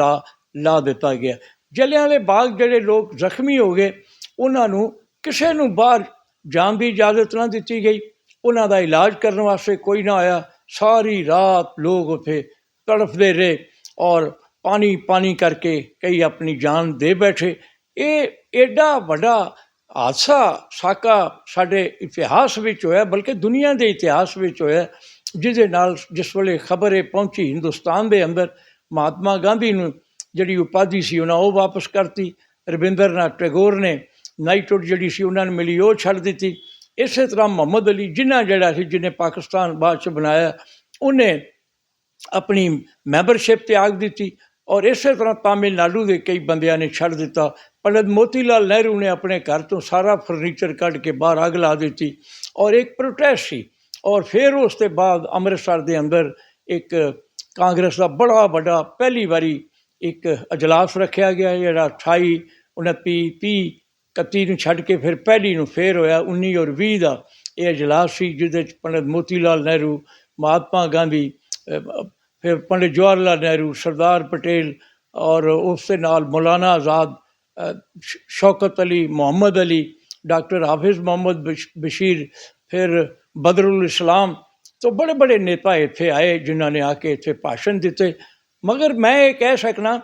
ਲਾ ਦਿੱਤਾ ਗਿਆ। ਜਲਿਆਂਵਾਲੇ ਬਾਗ ਜਿਹੜੇ ਲੋਕ ਜ਼ਖਮੀ ਹੋ ਗਏ, ਉਹਨਾਂ ਨੂੰ ਕਿਸੇ ਨੂੰ ਬਾਹਰ ਜਾਣ ਦੀ ਇਜਾਜ਼ਤ ਨਾ ਦਿੱਤੀ ਗਈ, ਉਹਨਾਂ ਦਾ ਇਲਾਜ ਕਰਨ ਵਾਸਤੇ ਕੋਈ ਨਾ ਆਇਆ। ਸਾਰੀ ਰਾਤ ਲੋਕ ਉੱਥੇ ਤੜਫਦੇ ਰਹੇ, ਔਰ ਪਾਣੀ ਕਰਕੇ ਕਈ ਆਪਣੀ ਜਾਨ ਦੇ ਬੈਠੇ। ਇਹ ਐਡਾ ਵੱਡਾ ਹਾਦਸਾ ਸਾਡੇ ਇਤਿਹਾਸ ਵਿੱਚ ਹੋਇਆ, ਬਲਕਿ ਦੁਨੀਆ ਦੇ ਇਤਿਹਾਸ ਵਿੱਚ ਹੋਇਆ, ਜਿਹਦੇ ਨਾਲ ਜਿਸ ਵੇਲੇ ਖਬਰ ਇਹ ਪਹੁੰਚੀ ਹਿੰਦੁਸਤਾਨ ਦੇ ਅੰਦਰ, ਮਹਾਤਮਾ ਗਾਂਧੀ ਨੂੰ ਜਿਹੜੀ ਉਪਾਧੀ ਸੀ ਉਹਨਾਂ ਉਹ ਵਾਪਸ ਕਰਤੀ। ਰਵਿੰਦਰ ਨਾਥ ਟੈਗੋਰ ਨੇ ਨਾਈਟਹੁੱਡ ਜਿਹੜੀ ਸੀ ਉਹਨਾਂ ਨੂੰ ਮਿਲੀ ਉਹ ਛੱਡ ਦਿੱਤੀ। ਇਸੇ ਤਰ੍ਹਾਂ ਮੁਹੰਮਦ ਅਲੀ ਜਿੰਨਾ ਜਿਹੜਾ ਸੀ, ਜਿਹਨੇ ਪਾਕਿਸਤਾਨ ਬਾਅਦ 'ਚ ਬਣਾਇਆ, ਉਹਨੇ ਆਪਣੀ ਮੈਂਬਰਸ਼ਿਪ ਤਿਆਗ ਦਿੱਤੀ, ਔਰ ਇਸੇ ਤਰ੍ਹਾਂ ਤਾਮਿਲਨਾਡੂ ਦੇ ਕਈ ਬੰਦਿਆਂ ਨੇ ਛੱਡ ਦਿੱਤਾ। ਪੰਡਿਤ ਮੋਤੀ ਲਾਲ ਨਹਿਰੂ ਨੇ ਆਪਣੇ ਘਰ ਤੋਂ ਸਾਰਾ ਫਰਨੀਚਰ ਕੱਢ ਕੇ ਬਾਹਰ ਅੱਗ ਲਾ ਦਿੱਤੀ, ਔਰ ਇੱਕ ਪ੍ਰੋਟੈਸਟ ਸੀ। ਔਰ ਫਿਰ ਉਸ ਤੋਂ ਬਾਅਦ ਅੰਮ੍ਰਿਤਸਰ ਦੇ ਅੰਦਰ ਇੱਕ ਕਾਂਗਰਸ ਦਾ ਬੜਾ ਵੱਡਾ ਪਹਿਲੀ ਵਾਰੀ ਇੱਕ ਅਜਲਾਸ ਰੱਖਿਆ ਗਿਆ, ਜਿਹੜਾ 28, 29, 30, 31 ਨੂੰ ਛੱਡ ਕੇ ਫਿਰ ਪਹਿਲੀ ਨੂੰ ਫਿਰ ਹੋਇਆ 19 ਔਰ 20 ਦਾ ਇਹ ਅਜਲਾਸ ਸੀ, ਜਿਹਦੇ 'ਚ ਪੰਡਿਤ ਮੋਤੀ ਲਾਲ ਨਹਿਰੂ, ਮਹਾਤਮਾ ਗਾਂਧੀ, ਫਿਰ ਪੰਡਿਤ ਜਵਾਹਰ ਲਾਲ ਨਹਿਰੂ, ਸਰਦਾਰ ਪਟੇਲ, ਔਰ ਉਸ ਦੇ ਨਾਲ ਮੌਲਾਨਾ ਆਜ਼ਾਦ, ਸ਼ੌਕਤ ਅਲੀ, ਮੁਹੰਮਦ ਅਲੀ, ਡਾਕਟਰ ਹਾਫਿਜ਼ ਮੁਹੰਮਦ ਬਸ਼ੀਰ, ਫਿਰ ਬਦਰੁਲ ਇਸਲਾਮ, ਤੋਂ ਬੜੇ ਬੜੇ ਨੇਤਾ ਇੱਥੇ ਆਏ ਜਿਨ੍ਹਾਂ ਨੇ ਆ ਕੇ ਇੱਥੇ ਭਾਸ਼ਣ ਦਿੱਤੇ। ਮਗਰ ਮੈਂ ਇਹ ਕਹਿ ਸਕਦਾ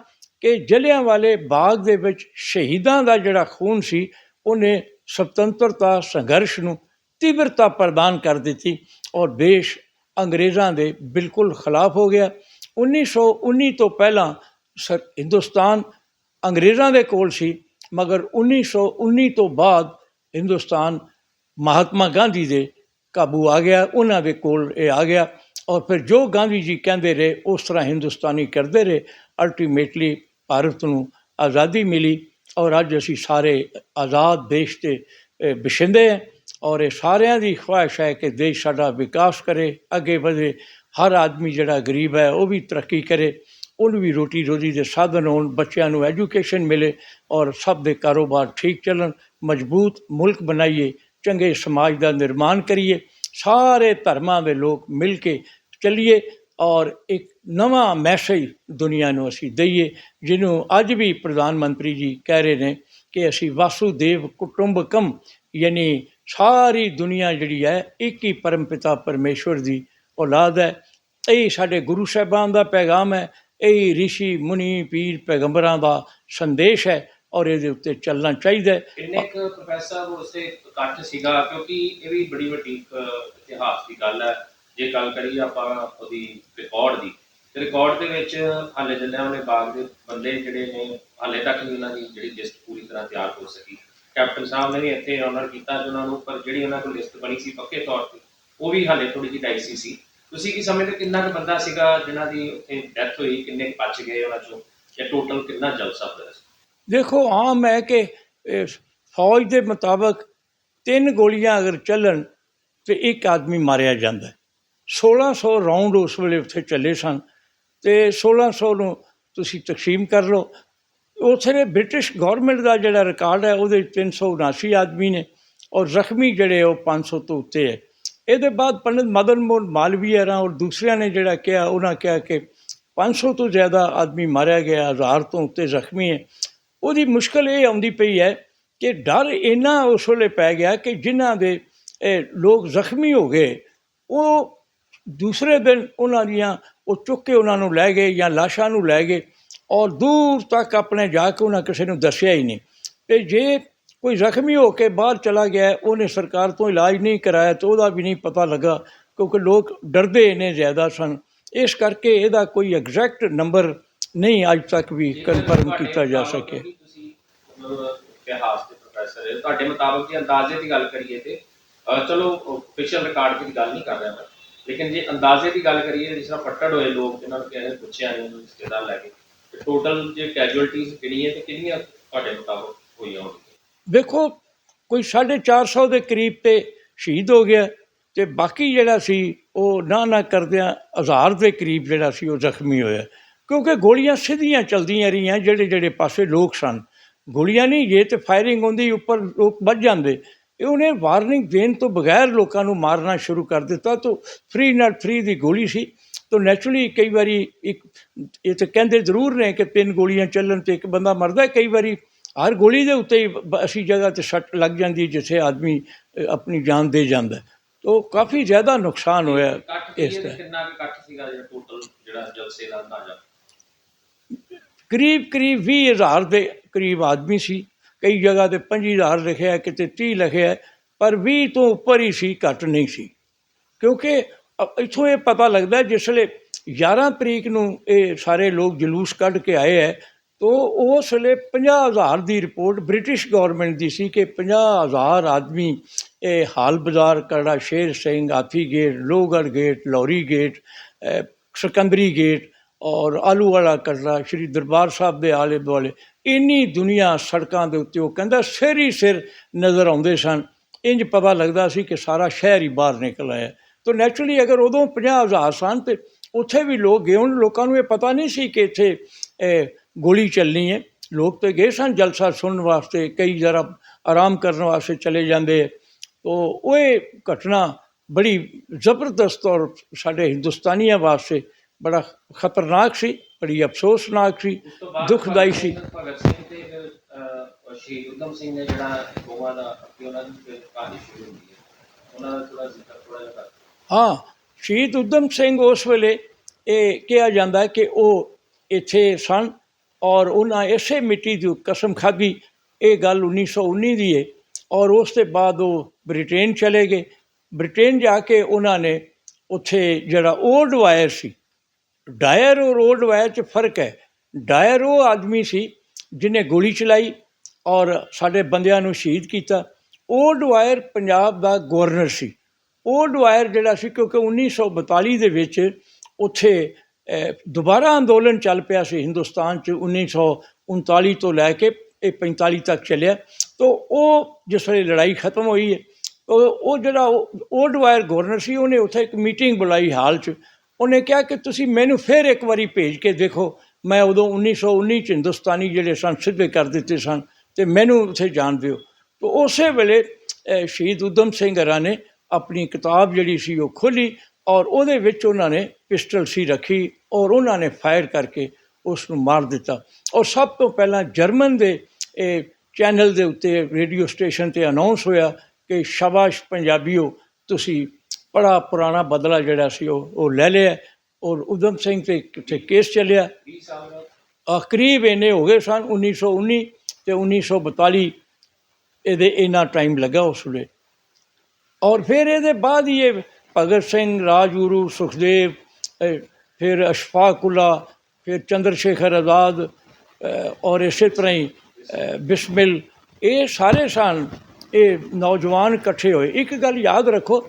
ਕਿ ਜਲਿਆਂਵਾਲੇ ਬਾਗ ਦੇ ਵਿੱਚ ਸ਼ਹੀਦਾਂ ਦਾ ਜਿਹੜਾ ਖੂਨ ਸੀ, ਉਹਨੇ ਸੁਤੰਤਰਤਾ ਸੰਘਰਸ਼ ਨੂੰ ਤੀਬਰਤਾ ਪ੍ਰਦਾਨ ਕਰ ਦਿੱਤੀ, ਔਰ ਦੇਸ਼ ਅੰਗਰੇਜ਼ਾਂ ਦੇ ਬਿਲਕੁਲ ਖਿਲਾਫ ਹੋ ਗਿਆ। 1919 ਤੋਂ ਪਹਿਲਾਂ ਹਿੰਦੁਸਤਾਨ ਅੰਗਰੇਜ਼ਾਂ ਦੇ ਕੋਲ ਸੀ, ਮਗਰ 1919 ਤੋਂ ਬਾਅਦ ਹਿੰਦੁਸਤਾਨ ਮਹਾਤਮਾ ਗਾਂਧੀ ਦੇ ਕਾਬੂ ਆ ਗਿਆ, ਉਹਨਾਂ ਦੇ ਕੋਲ ਇਹ ਆ ਗਿਆ, ਔਰ ਫਿਰ ਜੋ ਗਾਂਧੀ ਜੀ ਕਹਿੰਦੇ ਰਹੇ ਉਸ ਤਰ੍ਹਾਂ ਹਿੰਦੁਸਤਾਨੀ ਕਰਦੇ ਰਹੇ। ਅਲਟੀਮੇਟਲੀ ਭਾਰਤ ਨੂੰ ਆਜ਼ਾਦੀ ਮਿਲੀ, ਔਰ ਅੱਜ ਅਸੀਂ ਸਾਰੇ ਆਜ਼ਾਦ ਦੇਸ਼ ਦੇ ਵਸਿੰਦੇ ਹਾਂ, ਔਰ ਇਹ ਸਾਰਿਆਂ ਦੀ ਖਵਾਹਿਸ਼ ਹੈ ਕਿ ਦੇਸ਼ ਸਾਡਾ ਵਿਕਾਸ ਕਰੇ, ਅੱਗੇ ਵਧੇ, ਹਰ ਆਦਮੀ ਜਿਹੜਾ ਗਰੀਬ ਹੈ ਉਹ ਵੀ ਤਰੱਕੀ ਕਰੇ, ਉਹਨੂੰ ਵੀ ਰੋਟੀ ਰੋਜ਼ੀ ਦੇ ਸਾਧਨ ਹੋਣ, ਬੱਚਿਆਂ ਨੂੰ ਐਜੂਕੇਸ਼ਨ ਮਿਲੇ, ਔਰ ਸਭ ਦੇ ਕਾਰੋਬਾਰ ਠੀਕ ਚੱਲਣ, ਮਜ਼ਬੂਤ ਮੁਲਕ ਬਣਾਈਏ, ਚੰਗੇ ਸਮਾਜ ਦਾ ਨਿਰਮਾਣ ਕਰੀਏ, ਸਾਰੇ ਧਰਮਾਂ ਦੇ ਲੋਕ ਮਿਲ ਕੇ ਚੱਲੀਏ, ਔਰ ਇੱਕ ਨਵਾਂ ਮੈਸੇਜ ਦੁਨੀਆ ਨੂੰ ਅਸੀਂ ਦਈਏ, ਜਿਹਨੂੰ ਅੱਜ ਵੀ ਪ੍ਰਧਾਨ ਮੰਤਰੀ ਜੀ ਕਹਿ ਰਹੇ ਨੇ ਕਿ ਅਸੀਂ ਵਾਸੂਦੇਵ ਕੁਟੁੰਬਕਮ, ਯਾਨੀ ਸਾਰੀ ਦੁਨੀਆ ਜਿਹੜੀ ਹੈ ਇੱਕ ਹੀ ਪਰਮ ਪਿਤਾ ਪਰਮੇਸ਼ਵਰ ਦੀ ਔਲਾਦ ਹੈ। ਇਹ ਸਾਡੇ ਗੁਰੂ ਸਾਹਿਬਾਨ ਦਾ ਪੈਗਾਮ ਹੈ, ਇਹ ਰਿਸ਼ੀ ਮੁਨੀ ਪੀਰ ਪੈਗੰਬਰਾਂ ਦਾ ਸੰਦੇਸ਼ ਹੈ, ਔਰ ਇਹਦੇ ਉੱਤੇ ਚੱਲਣਾ ਚਾਹੀਦਾ। ਕਿੰਨੇ ਕੁ ਪ੍ਰੋਫੈਸਰ ਉਸੇ ਇਕੱਠ ਸੀਗਾ, ਕਿਉਂਕਿ ਇਹ ਵੀ ਬੜੀ ਵੱਡੀ ਇਤਿਹਾਸ ਦੀ ਗੱਲ ਹੈ। ਜੇ ਗੱਲ ਕਰੀਏ ਆਪਾਂ ਉਹਦੀ ਰਿਕਾਰਡ ਦੀ, ਰਿਕਾਰਡ ਦੇ ਵਿੱਚ ਹਾਲੇ ਜਲਿਆਂਵਾਲੇ ਬਾਗ ਦੇ ਬੰਦੇ ਜਿਹੜੇ ਨੇ ਹਾਲੇ ਤੱਕ ਨਹੀਂ ਉਹਨਾਂ ਦੀ ਜਿਹੜੀ ਲਿਸਟ ਪੂਰੀ ਤਰ੍ਹਾਂ ਤਿਆਰ ਹੋ ਸਕੀ। ਕੈਪਟਨ ਸਾਹਿਬ ਨੇ ਵੀ ਇੱਥੇ ਆਨਰ ਕੀਤਾ ਉਹਨਾਂ ਨੂੰ, ਪਰ ਜਿਹੜੀ ਉਹਨਾਂ ਕੋਲ ਲਿਸਟ ਬਣੀ ਸੀ ਪੱਕੇ ਤੌਰ 'ਤੇ, ਉਹ ਵੀ ਹਾਲੇ ਥੋੜ੍ਹੀ ਜਿਹੀ ਡਾਈਸੀ ਸੀ। ਤੁਸੀਂ ਕੀ ਸਮਝਦੇ ਕਿੰਨਾ ਕੁ ਬੰਦਾ ਸੀਗਾ ਜਿਨ੍ਹਾਂ ਦੀ ਉੱਥੇ ਡੈਥ ਹੋਈ, ਕਿੰਨੇ ਕੁ ਬਚ ਗਏ ਉਹਨਾਂ 'ਚੋਂ, ਜਾਂ ਟੋਟਲ ਕਿੰਨਾ ਚੱਲ ਸਕਦਾ ਸੀ? ਦੇਖੋ, ਆਮ ਹੈ ਕਿ ਫੌਜ ਦੇ ਮੁਤਾਬਕ 3 ਗੋਲੀਆਂ ਅਗਰ ਚੱਲਣ ਤਾਂ ਇੱਕ ਆਦਮੀ ਮਾਰਿਆ ਜਾਂਦਾ। 1600 ਰਾਊਂਡ ਉਸ ਵੇਲੇ ਉੱਥੇ ਚੱਲੇ ਸਨ, ਅਤੇ 1600 ਨੂੰ ਤੁਸੀਂ ਤਕਸੀਮ ਕਰ ਲਓ। ਉੱਥੇ ਦੇ ਬ੍ਰਿਟਿਸ਼ ਗੌਰਮੈਂਟ ਦਾ ਜਿਹੜਾ ਰਿਕਾਰਡ ਹੈ ਉਹਦੇ 379 ਆਦਮੀ ਨੇ, ਔਰ ਜ਼ਖਮੀ ਜਿਹੜੇ ਉਹ 500 ਤੋਂ ਉੱਤੇ ਹੈ। ਇਹਦੇ ਬਾਅਦ ਪੰਡਿਤ ਮਦਨ ਮੋਹਨ ਮਾਲਵੀਆ ਔਰ ਦੂਸਰਿਆਂ ਨੇ ਜਿਹੜਾ ਕਿਹਾ, ਉਹਨਾਂ ਕਿਹਾ ਕਿ 500 ਤੋਂ ਜ਼ਿਆਦਾ ਆਦਮੀ ਮਾਰਿਆ ਗਿਆ, 1000 ਤੋਂ ਉੱਤੇ ਜ਼ਖਮੀ ਹੈ। ਉਹਦੀ ਮੁਸ਼ਕਿਲ ਇਹ ਆਉਂਦੀ ਪਈ ਹੈ ਕਿ ਡਰ ਇੰਨਾ ਉਸ ਵੇਲੇ ਪੈ ਗਿਆ ਕਿ ਜਿਨ੍ਹਾਂ ਦੇ ਲੋਕ ਜ਼ਖਮੀ ਹੋ ਗਏ, ਉਹ ਦੂਸਰੇ ਦਿਨ ਉਹਨਾਂ ਦੀਆਂ ਉਹ ਚੁੱਕ ਕੇ ਉਹਨਾਂ ਨੂੰ ਲੈ ਗਏ, ਜਾਂ ਲਾਸ਼ਾਂ ਨੂੰ ਲੈ ਗਏ, ਔਰ ਦੂਰ ਤੱਕ ਆਪਣੇ ਜਾ ਕੇ ਉਹਨਾਂ ਕਿਸੇ ਨੂੰ ਦੱਸਿਆ ਹੀ ਨਹੀਂ। ਅਤੇ ਜੇ ਕੋਈ ਜ਼ਖਮੀ ਹੋ ਕੇ ਬਾਹਰ ਚਲਾ ਗਿਆ, ਉਹਨੇ ਸਰਕਾਰ ਤੋਂ ਇਲਾਜ ਨਹੀਂ ਕਰਾਇਆ, ਤਾਂ ਉਹਦਾ ਵੀ ਨਹੀਂ ਪਤਾ ਲੱਗਾ, ਕਿਉਂਕਿ ਲੋਕ ਡਰਦੇ ਇੰਨੇ ਜ਼ਿਆਦਾ ਸਨ। ਇਸ ਕਰਕੇ ਇਹਦਾ ਕੋਈ ਐਗਜ਼ੈਕਟ ਨੰਬਰ ਨਹੀਂ ਅੱਜ ਤੱਕ ਵੀ ਕਨਫਰਮ ਕੀਤਾ ਜਾ ਸਕੇ। ਤੁਸੀਂ ਇਤਿਹਾਸ ਦੇ ਪ੍ਰੋਫੈਸਰ ਹੋ, ਤੁਹਾਡੇ ਮੁਤਾਬਕ ਜੇ ਅੰਦਾਜ਼ੇ ਦੀ ਗੱਲ ਕਰੀਏ ਤੇ ਚਲੋ ਆਫੀਸ਼ੀਅਲ ਰਿਕਾਰਡ ਦੀ ਗੱਲ ਨਹੀਂ ਕਰ ਰਿਹਾ ਮੈਂ, ਲੇਕਿਨ ਜੇ ਅੰਦਾਜ਼ੇ ਦੀ ਗੱਲ ਕਰੀਏ, ਜਿਸ ਤਰ੍ਹਾਂ ਫੱਟੜ ਹੋਏ ਲੋਕ ਜਿਨ੍ਹਾਂ ਨੂੰ ਕਿਸੇ ਨੇ ਪੁੱਛਿਆ ਨਹੀਂ, ਰਿਸ਼ਤੇਦਾਰ ਲੈ ਕੇ, ਟੋਟਲ ਜੇ ਕੈਜੁਅਲਟੀਜ਼ ਕਿੰਨੀਆਂ ਤੇ ਕਿੰਨੀਆਂ ਤੁਹਾਡੇ ਮੁਤਾਬਕ ਹੋਈਆਂ ਹੋਣਗੀਆਂ? ਵੇਖੋ ਕੋਈ 450 ਦੇ ਕਰੀਬ ਤੇ ਸ਼ਹੀਦ ਹੋ ਗਿਆ ਤੇ ਬਾਕੀ ਜਿਹੜਾ ਸੀ ਉਹ ਨਾ ਕਰਦਿਆਂ 1000 ਦੇ ਕਰੀਬ ਜਿਹੜਾ ਸੀ ਉਹ ਜ਼ਖਮੀ ਹੋਇਆ, ਕਿਉਂਕਿ ਗੋਲੀਆਂ ਸਿੱਧੀਆਂ ਚਲਦੀਆਂ ਰਹੀਆਂ ਜਿਹੜੇ ਪਾਸੇ ਲੋਕ ਸਨ। ਗੋਲੀਆਂ ਨਹੀਂ, ਜੇ ਤੇ ਫਾਇਰਿੰਗ ਹੁੰਦੀ ਉੱਪਰ ਲੋਕ ਵੱਜ ਜਾਂਦੇ। ਇਹ ਉਹਨੇ ਵਾਰਨਿੰਗ ਦੇਣ ਤੋਂ ਬਗੈਰ ਲੋਕਾਂ ਨੂੰ ਮਾਰਨਾ ਸ਼ੁਰੂ ਕਰ ਦਿੱਤਾ। ਤਾਂ ਫ੍ਰੀ ਨਾਟ ਫ੍ਰੀ ਦੀ ਗੋਲੀ ਸੀ। ਤਾਂ ਨੈਚੁਰਲੀ ਕਈ ਵਾਰੀ ਇੱਕ ਇਹ ਤਾਂ ਕਹਿੰਦੇ ਜ਼ਰੂਰ ਨੇ ਕਿ 3 ਗੋਲੀਆਂ ਚੱਲਣ 'ਤੇ ਇੱਕ ਬੰਦਾ ਮਰਦਾ, ਕਈ ਵਾਰੀ ਹਰ ਗੋਲੀ ਦੇ ਉੱਤੇ ਹੀ ਅਸੀਂ ਜਗ੍ਹਾ 'ਤੇ ਸੱਟ ਲੱਗ ਜਾਂਦੀ ਜਿੱਥੇ ਆਦਮੀ ਆਪਣੀ ਜਾਨ ਦੇ ਜਾਂਦਾ। ਤਾਂ ਕਾਫੀ ਜ਼ਿਆਦਾ ਨੁਕਸਾਨ ਹੋਇਆ ਇਸ ਤਰ੍ਹਾਂ। ਕਿੰਨਾ ਕੁ ਇਕੱਠ ਸੀਗਾ ਜਿਹੜਾ ਟੋਟਲ ਜਿਹੜਾ ਜਲਸੇ ਦਾ ਅੰਦਾਜ਼ਾ? ਕਰੀਬ 20,000 ਦੇ ਕਰੀਬ ਆਦਮੀ ਸੀ। ਕਈ ਜਗ੍ਹਾ 'ਤੇ 25,000 ਲਿਖਿਆ, ਕਿਤੇ 30 ਲਿਖਿਆ, ਪਰ 20 ਤੋਂ ਉੱਪਰ ਹੀ ਸੀ, ਘੱਟ ਨਹੀਂ ਸੀ। ਕਿਉਂਕਿ ਇੱਥੋਂ ਇਹ ਪਤਾ ਲੱਗਦਾ ਜਿਸ ਵੇਲੇ 11 ਤਰੀਕ ਨੂੰ ਇਹ ਸਾਰੇ ਲੋਕ ਜਲੂਸ ਕੱਢ ਕੇ ਆਏ ਹੈ, ਤਾਂ ਉਸ ਵੇਲੇ 50,000 ਦੀ ਰਿਪੋਰਟ ਬ੍ਰਿਟਿਸ਼ ਗੌਰਮੈਂਟ ਦੀ ਸੀ ਕਿ 50,000 ਆਦਮੀ ਇਹ ਹਾਲ ਬਾਜ਼ਾਰ, ਕਰੜਾ Sher Singh, Hathi gate, Lohgarh gate, Lahori gate, Sikandari gate ਔਰ ਆਲੂ ਵਾਲਾ ਕਰੜਾ, ਸ਼੍ਰੀ ਦਰਬਾਰ ਸਾਹਿਬ ਦੇ ਆਲੇ ਦੁਆਲੇ ਇੰਨੀ ਦੁਨੀਆ ਸੜਕਾਂ ਦੇ ਉੱਤੇ, ਉਹ ਕਹਿੰਦਾ ਸਿਰ ਹੀ ਸਿਰ ਨਜ਼ਰ ਆਉਂਦੇ ਸਨ। ਇੰਝ ਪਤਾ ਲੱਗਦਾ ਸੀ ਕਿ ਸਾਰਾ ਸ਼ਹਿਰ ਹੀ ਬਾਹਰ ਨਿਕਲ ਆਇਆ। ਤਾਂ ਨੈਚੁਰਲੀ ਅਗਰ ਉਦੋਂ 50,000 ਸਨ ਤਾਂ ਉੱਥੇ ਵੀ ਲੋਕ ਗਏ ਹੋਣ। ਲੋਕਾਂ ਨੂੰ ਇਹ ਪਤਾ ਨਹੀਂ ਸੀ ਕਿ ਇੱਥੇ ਗੋਲੀ ਚੱਲਣੀ ਹੈ। ਲੋਕ ਤਾਂ ਗਏ ਸਨ ਜਲਸਾ ਸੁਣਨ ਵਾਸਤੇ, ਕਈ ਜ਼ਰਾ ਆਰਾਮ ਕਰਨ ਵਾਸਤੇ ਚਲੇ ਜਾਂਦੇ। ਤਾਂ ਉਹ ਇਹ ਘਟਨਾ ਬੜੀ ਜ਼ਬਰਦਸਤ ਔਰ ਸਾਡੇ ਹਿੰਦੁਸਤਾਨੀਆਂ ਵਾਸਤੇ ਬੜਾ ਖਤਰਨਾਕ ਸੀ, ਬੜੀ ਅਫਸੋਸਨਾਕ ਸੀ, ਦੁਖਦਾਈ ਸੀ। ਭਗਤ ਸਿੰਘ ਤੇ ਫਿਰ ਸ਼ਹੀਦ ਊਧਮ ਸਿੰਘ ਨੇ ਜਿਹੜਾ ਦੋਵਾਂ ਦਾ ਉਹਨਾਂ ਦੀ ਫਿਰ ਕਹਾਣੀ ਸ਼ੁਰੂ ਹੁੰਦੀ ਹੈ, ਉਹਨਾਂ ਦਾ ਥੋੜਾ ਜ਼ਿਕਰ ਥੋੜਾ ਜਿਹਾ ਕਰ। ਹਾਂ, ਸ਼ਹੀਦ ਊਧਮ ਸਿੰਘ ਉਸ ਵੇਲੇ ਇਹ ਕਿਹਾ ਜਾਂਦਾ ਕਿ ਉਹ ਇੱਥੇ ਸਨ ਔਰ ਉਹਨਾਂ ਇਸੇ ਮਿੱਟੀ ਦੀ ਕਸਮ ਖਾਧੀ। ਇਹ ਗੱਲ 1919 ਦੀ ਹੈ। ਔਰ ਉਸ ਤੋਂ ਬਾਅਦ ਉਹ ਬ੍ਰਿਟੇਨ ਚਲੇ ਗਏ। ਬ੍ਰਿਟੇਨ ਜਾ ਕੇ ਉਹਨਾਂ ਨੇ ਉੱਥੇ ਜਿਹੜਾ ਓਲਡ ਵਾਇਰ ਸੀ, ਡਾਇਰ ਔਰ ਓਲਡ ਵਾਇਰ 'ਚ ਫਰਕ ਹੈ। ਡਾਇਰ ਉਹ ਆਦਮੀ ਸੀ ਜਿਹਨੇ ਗੋਲੀ ਚਲਾਈ ਔਰ ਸਾਡੇ ਬੰਦਿਆਂ ਨੂੰ ਸ਼ਹੀਦ ਕੀਤਾ। ਓਲਡ ਵਾਇਰ ਪੰਜਾਬ ਦਾ ਗਵਰਨਰ ਸੀ। ਓਲਡ ਵਾਇਰ ਜਿਹੜਾ ਸੀ, ਕਿਉਂਕਿ 1942 ਦੇ ਵਿੱਚ ਉੱਥੇ ਦੁਬਾਰਾ ਅੰਦੋਲਨ ਚੱਲ ਪਿਆ ਸੀ ਹਿੰਦੁਸਤਾਨ 'ਚ, 1939 ਤੋਂ ਲੈ ਕੇ ਇਹ 45 ਤੱਕ ਚੱਲਿਆ। ਤਾਂ ਉਹ ਜਿਸ ਵੇਲੇ ਲੜਾਈ ਖਤਮ ਹੋਈ ਹੈ, ਉਹ ਜਿਹੜਾ ਓਲਡ ਵਾਇਰ ਗਵਰਨਰ ਸੀ, ਉਹਨੇ ਉੱਥੇ ਇੱਕ ਮੀਟਿੰਗ ਬੁਲਾਈ ਹਾਲ 'ਚ। ਉਹਨੇ ਕਿਹਾ ਕਿ ਤੁਸੀਂ ਮੈਨੂੰ ਫਿਰ ਇੱਕ ਵਾਰੀ ਭੇਜ ਕੇ ਦੇਖੋ। ਮੈਂ ਉਦੋਂ 1919 'ਚ ਹਿੰਦੁਸਤਾਨੀ ਜਿਹੜੇ ਸਨ ਸਿੱਧੇ ਕਰ ਦਿੱਤੇ ਸਨ, ਅਤੇ ਮੈਨੂੰ ਉੱਥੇ ਜਾਣ ਦਿਓ। ਤਾਂ ਉਸੇ ਵੇਲੇ ਸ਼ਹੀਦ ਊਧਮ ਸਿੰਘ ਹਰਾਂ ਨੇ ਆਪਣੀ ਕਿਤਾਬ ਜਿਹੜੀ ਸੀ ਉਹ ਖੋਲ੍ਹੀ ਔਰ ਉਹਦੇ ਵਿੱਚ ਉਹਨਾਂ ਨੇ ਪਿਸਟਲ ਸੀ ਰੱਖੀ ਔਰ ਉਹਨਾਂ ਨੇ ਫਾਇਰ ਕਰਕੇ ਉਸ ਨੂੰ ਮਾਰ ਦਿੱਤਾ। ਔਰ ਸਭ ਤੋਂ ਪਹਿਲਾਂ ਜਰਮਨ ਦੇ ਚੈਨਲ ਦੇ ਉੱਤੇ, ਰੇਡੀਓ ਸਟੇਸ਼ਨ 'ਤੇ ਅਨਾਊਂਸ ਹੋਇਆ ਕਿ ਸ਼ਾਬਾਸ਼ ਪੰਜਾਬੀਓ, ਤੁਸੀਂ ਬੜਾ ਪੁਰਾਣਾ ਬਦਲਾ ਜਿਹੜਾ ਸੀ ਉਹ ਲੈ ਲਿਆ। ਔਰ ਊਧਮ ਸਿੰਘ 'ਤੇ ਕਿੱਥੇ ਕੇਸ ਚੱਲਿਆ, ਕਰੀਬ ਇੰਨੇ ਹੋ ਗਏ ਸਨ 1919 ਅਤੇ 1942 ਇਹਦੇ ਇੰਨਾ ਟਾਈਮ ਲੱਗਾ ਉਸ ਵੇਲੇ। ਔਰ ਫਿਰ ਇਹਦੇ ਬਾਅਦ ਹੀ ਇਹ ਭਗਤ ਸਿੰਘ, ਰਾਜਗੁਰੂ, ਸੁਖਦੇਵ, ਫਿਰ ਅਸ਼ਫਾਕ ਉੱਲਾ, ਫਿਰ ਚੰਦਰ ਸ਼ੇਖਰ ਆਜ਼ਾਦ ਔਰ ਇਸੇ ਤਰ੍ਹਾਂ ਹੀ ਬਿਸਮਿਲ, ਇਹ ਸਾਰੇ ਸਨ ਇਹ ਨੌਜਵਾਨ ਇਕੱਠੇ ਹੋਏ। ਇੱਕ ਗੱਲ ਯਾਦ ਰੱਖੋ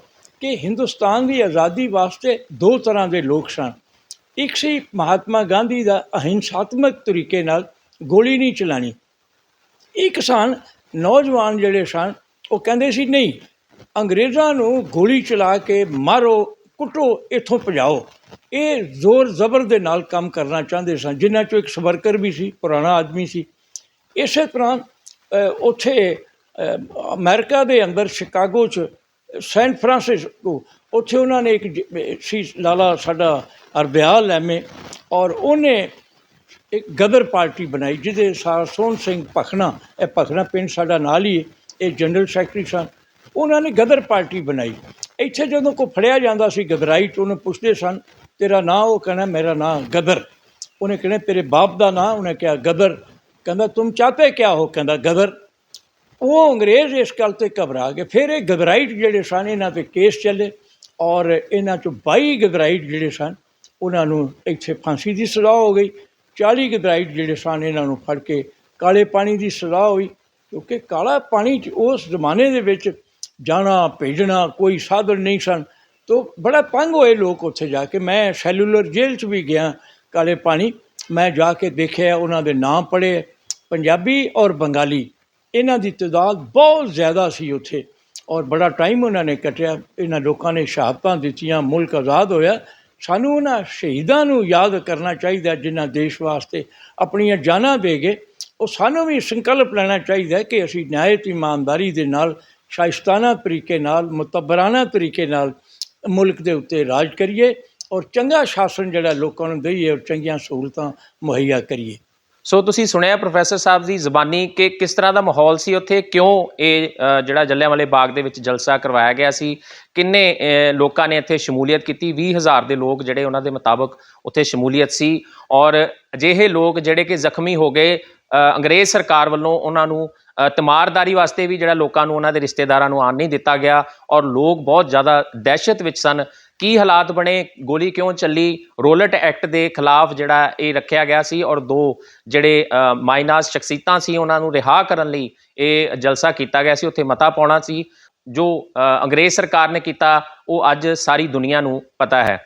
ਕਿ ਹਿੰਦੁਸਤਾਨ ਦੀ ਆਜ਼ਾਦੀ ਵਾਸਤੇ 2 ਤਰ੍ਹਾਂ ਦੇ ਲੋਕ ਸਨ। ਇੱਕ ਸੀ ਮਹਾਤਮਾ ਗਾਂਧੀ ਦਾ ਅਹਿੰਸਾਤਮਕ ਤਰੀਕੇ ਨਾਲ ਗੋਲੀ ਨਹੀਂ ਚਲਾਉਣੀ। ਇੱਕ ਸਨ ਨੌਜਵਾਨ ਜਿਹੜੇ ਸਨ, ਉਹ ਕਹਿੰਦੇ ਸੀ ਨਹੀਂ, ਅੰਗਰੇਜ਼ਾਂ ਨੂੰ ਗੋਲੀ ਚਲਾ ਕੇ ਮਾਰੋ, ਕੁੱਟੋ, ਇੱਥੋਂ ਭਜਾਓ। ਇਹ ਜ਼ੋਰ ਜ਼ਬਰ ਦੇ ਨਾਲ ਕੰਮ ਕਰਨਾ ਚਾਹੁੰਦੇ ਸਨ, ਜਿਨ੍ਹਾਂ 'ਚੋਂ ਇੱਕ ਸਵਰਕਰ ਵੀ ਸੀ, ਪੁਰਾਣਾ ਆਦਮੀ ਸੀ। ਇਸੇ ਤਰ੍ਹਾਂ ਉੱਥੇ ਅਮਰੀਕਾ ਦੇ ਅੰਦਰ ਸ਼ਿਕਾਗੋ 'ਚ, ਸੈਨ ਫਰਾਂਸਿਸਕੋ, ਉੱਥੇ ਉਹਨਾਂ ਨੇ ਇੱਕ ਸੀ ਲਾਲਾ ਸਾਡਾ ਅਰਦਿਆਲ ਐਮ.ਏ, ਔਰ ਉਹਨੇ ਇੱਕ ਗਦਰ ਪਾਰਟੀ ਬਣਾਈ ਜਿਹਦੇ ਸੋਹਣ ਸਿੰਘ ਭਖਣਾ, ਇਹ ਭਖਣਾ ਪਿੰਡ ਸਾਡਾ ਨਾਲ ਹੀ ਹੈ, ਇਹ ਜਨਰਲ ਸੈਕਟਰੀ ਸਨ। ਉਹਨਾਂ ਨੇ ਗਦਰ ਪਾਰਟੀ ਬਣਾਈ। ਇੱਥੇ ਜਦੋਂ ਕੋਈ ਫੜਿਆ ਜਾਂਦਾ ਸੀ ਗਦਰਾਈਟ, ਉਹਨੂੰ ਪੁੱਛਦੇ ਸਨ ਤੇਰਾ ਨਾਂ, ਉਹ ਕਹਿਣਾ ਮੇਰਾ ਨਾਂ ਗਦਰ। ਉਹਨੇ ਕਹਿਣਾ ਤੇਰੇ ਬਾਪ ਦਾ ਨਾਂ, ਉਹਨੇ ਕਿਹਾ ਗਦਰ। ਕਹਿੰਦਾ ਤੁਮ ਚਾਹਤੇ ਕਿਆ ਹੋ, ਕਹਿੰਦਾ ਗਦਰ। ਉਹ ਅੰਗਰੇਜ਼ ਇਸ ਗੱਲ 'ਤੇ ਘਬਰਾ ਗਏ। ਫਿਰ ਇਹ ਗਦਰਾਈਟ ਜਿਹੜੇ ਸਨ, ਇਹਨਾਂ 'ਤੇ ਕੇਸ ਚੱਲੇ ਔਰ ਇਹਨਾਂ 'ਚੋਂ 22 ਗਦਰਾਈਟ ਜਿਹੜੇ ਸਨ ਉਹਨਾਂ ਨੂੰ ਇੱਥੇ ਫਾਂਸੀ ਦੀ ਸਜ਼ਾ ਹੋ ਗਈ। 40 ਗਦਰਾਈਟ ਜਿਹੜੇ ਸਨ ਇਹਨਾਂ ਨੂੰ ਫੜ ਕੇ ਕਾਲੇ ਪਾਣੀ ਦੀ ਸਜ਼ਾ ਹੋਈ, ਕਿਉਂਕਿ ਕਾਲਾ ਪਾਣੀ 'ਚ ਉਸ ਜ਼ਮਾਨੇ ਦੇ ਵਿੱਚ ਜਾਣਾ ਭੇਜਣਾ ਕੋਈ ਸਾਧਨ ਨਹੀਂ ਸਨ। ਤਾਂ ਬੜਾ ਤੰਗ ਹੋਏ ਲੋਕ ਉੱਥੇ ਜਾ ਕੇ। ਮੈਂ ਸੈਲੂਲਰ ਜੇਲ੍ਹ 'ਚ ਵੀ ਗਿਆ ਕਾਲੇ ਪਾਣੀ, ਮੈਂ ਜਾ ਕੇ ਦੇਖਿਆ, ਉਹਨਾਂ ਦੇ ਨਾਮ ਪੜ੍ਹੇ। ਪੰਜਾਬੀ ਔਰ ਬੰਗਾਲੀ ਇਹਨਾਂ ਦੀ ਤਾਦਾਦ ਬਹੁਤ ਜ਼ਿਆਦਾ ਸੀ ਉੱਥੇ, ਔਰ ਬੜਾ ਟਾਈਮ ਉਹਨਾਂ ਨੇ ਕੱਟਿਆ। ਇਹਨਾਂ ਲੋਕਾਂ ਨੇ ਸ਼ਹਾਦਤਾਂ ਦਿੱਤੀਆਂ, ਮੁਲਕ ਆਜ਼ਾਦ ਹੋਇਆ। ਸਾਨੂੰ ਉਹਨਾਂ ਸ਼ਹੀਦਾਂ ਨੂੰ ਯਾਦ ਕਰਨਾ ਚਾਹੀਦਾ ਜਿਨ੍ਹਾਂ ਦੇਸ਼ ਵਾਸਤੇ ਆਪਣੀਆਂ ਜਾਨਾਂ ਦੇ ਗਏ। ਉਹ ਸਾਨੂੰ ਵੀ ਸੰਕਲਪ ਲੈਣਾ ਚਾਹੀਦਾ ਕਿ ਅਸੀਂ ਨਿਆਇਤ ਇਮਾਨਦਾਰੀ ਦੇ ਨਾਲ, ਸ਼ਾਇਸਤਾਨਾ ਤਰੀਕੇ ਨਾਲ, ਮੁਤਬਰਾਨਾ ਤਰੀਕੇ ਨਾਲ ਮੁਲਕ ਦੇ ਉੱਤੇ ਰਾਜ ਕਰੀਏ ਔਰ ਚੰਗਾ ਸ਼ਾਸਨ ਜਿਹੜਾ ਲੋਕਾਂ ਨੂੰ ਦਈਏ ਔਰ ਚੰਗੀਆਂ ਸਹੂਲਤਾਂ ਮੁਹੱਈਆ ਕਰੀਏ। ਸੋ ਤੁਸੀਂ ਸੁਣਿਆ ਪ੍ਰੋਫੈਸਰ ਸਾਹਿਬ ਦੀ ਜ਼ੁਬਾਨੀ ਕਿ ਕਿਸ ਤਰ੍ਹਾਂ ਦਾ ਮਾਹੌਲ ਸੀ ਉੱਥੇ, ਕਿਉਂ ਇਹ ਜਿਹੜਾ ਜਲਿਆਂਵਾਲੇ ਬਾਗ ਦੇ ਵਿੱਚ ਜਲਸਾ ਕਰਵਾਇਆ ਗਿਆ ਸੀ, ਕਿੰਨੇ ਲੋਕਾਂ ਨੇ ਇੱਥੇ ਸ਼ਮੂਲੀਅਤ ਕੀਤੀ। 20,000 ਦੇ ਲੋਕ ਜਿਹੜੇ ਉਹਨਾਂ ਦੇ ਮੁਤਾਬਕ ਉੱਥੇ ਸ਼ਮੂਲੀਅਤ ਸੀ, ਔਰ ਅਜਿਹੇ ਲੋਕ ਜਿਹੜੇ ਕਿ ਜ਼ਖਮੀ ਹੋ ਗਏ। ਅੰਗਰੇਜ਼ ਸਰਕਾਰ ਵੱਲੋਂ ਉਹਨਾਂ ਨੂੰ ਤਮਾਰਦਾਰੀ ਵਾਸਤੇ ਵੀ ਜਿਹੜਾ ਲੋਕਾਂ ਨੂੰ, ਉਹਨਾਂ ਦੇ ਰਿਸ਼ਤੇਦਾਰਾਂ ਨੂੰ ਆਉਣ ਨਹੀਂ ਦਿੱਤਾ ਗਿਆ, ਔਰ ਲੋਕ ਬਹੁਤ ਜ਼ਿਆਦਾ ਦਹਿਸ਼ਤ ਵਿੱਚ ਸਨ। ਕੀ ਹਾਲਾਤ ਬਣੇ, ਗੋਲੀ ਕਿਉਂ ਚੱਲੀ, ਰੋਲਟ ਐਕਟ ਦੇ ਖਿਲਾਫ ਜਿਹੜਾ ਇਹ ਰੱਖਿਆ ਗਿਆ ਸੀ, ਔਰ 2 ਜਿਹੜੇ ਮਾਈਨਾਸ ਸ਼ਖਸੀਅਤਾਂ ਸੀ ਉਹਨਾਂ ਨੂੰ ਰਿਹਾ ਕਰਨ ਲਈ ਇਹ ਜਲਸਾ ਕੀਤਾ ਗਿਆ ਸੀ। ਉੱਥੇ ਮਤਾ ਪਾਉਣਾ ਸੀ। ਜੋ ਅੰਗਰੇਜ਼ ਸਰਕਾਰ ਨੇ ਕੀਤਾ ਉਹ ਅੱਜ ਸਾਰੀ ਦੁਨੀਆ ਨੂੰ ਪਤਾ ਹੈ।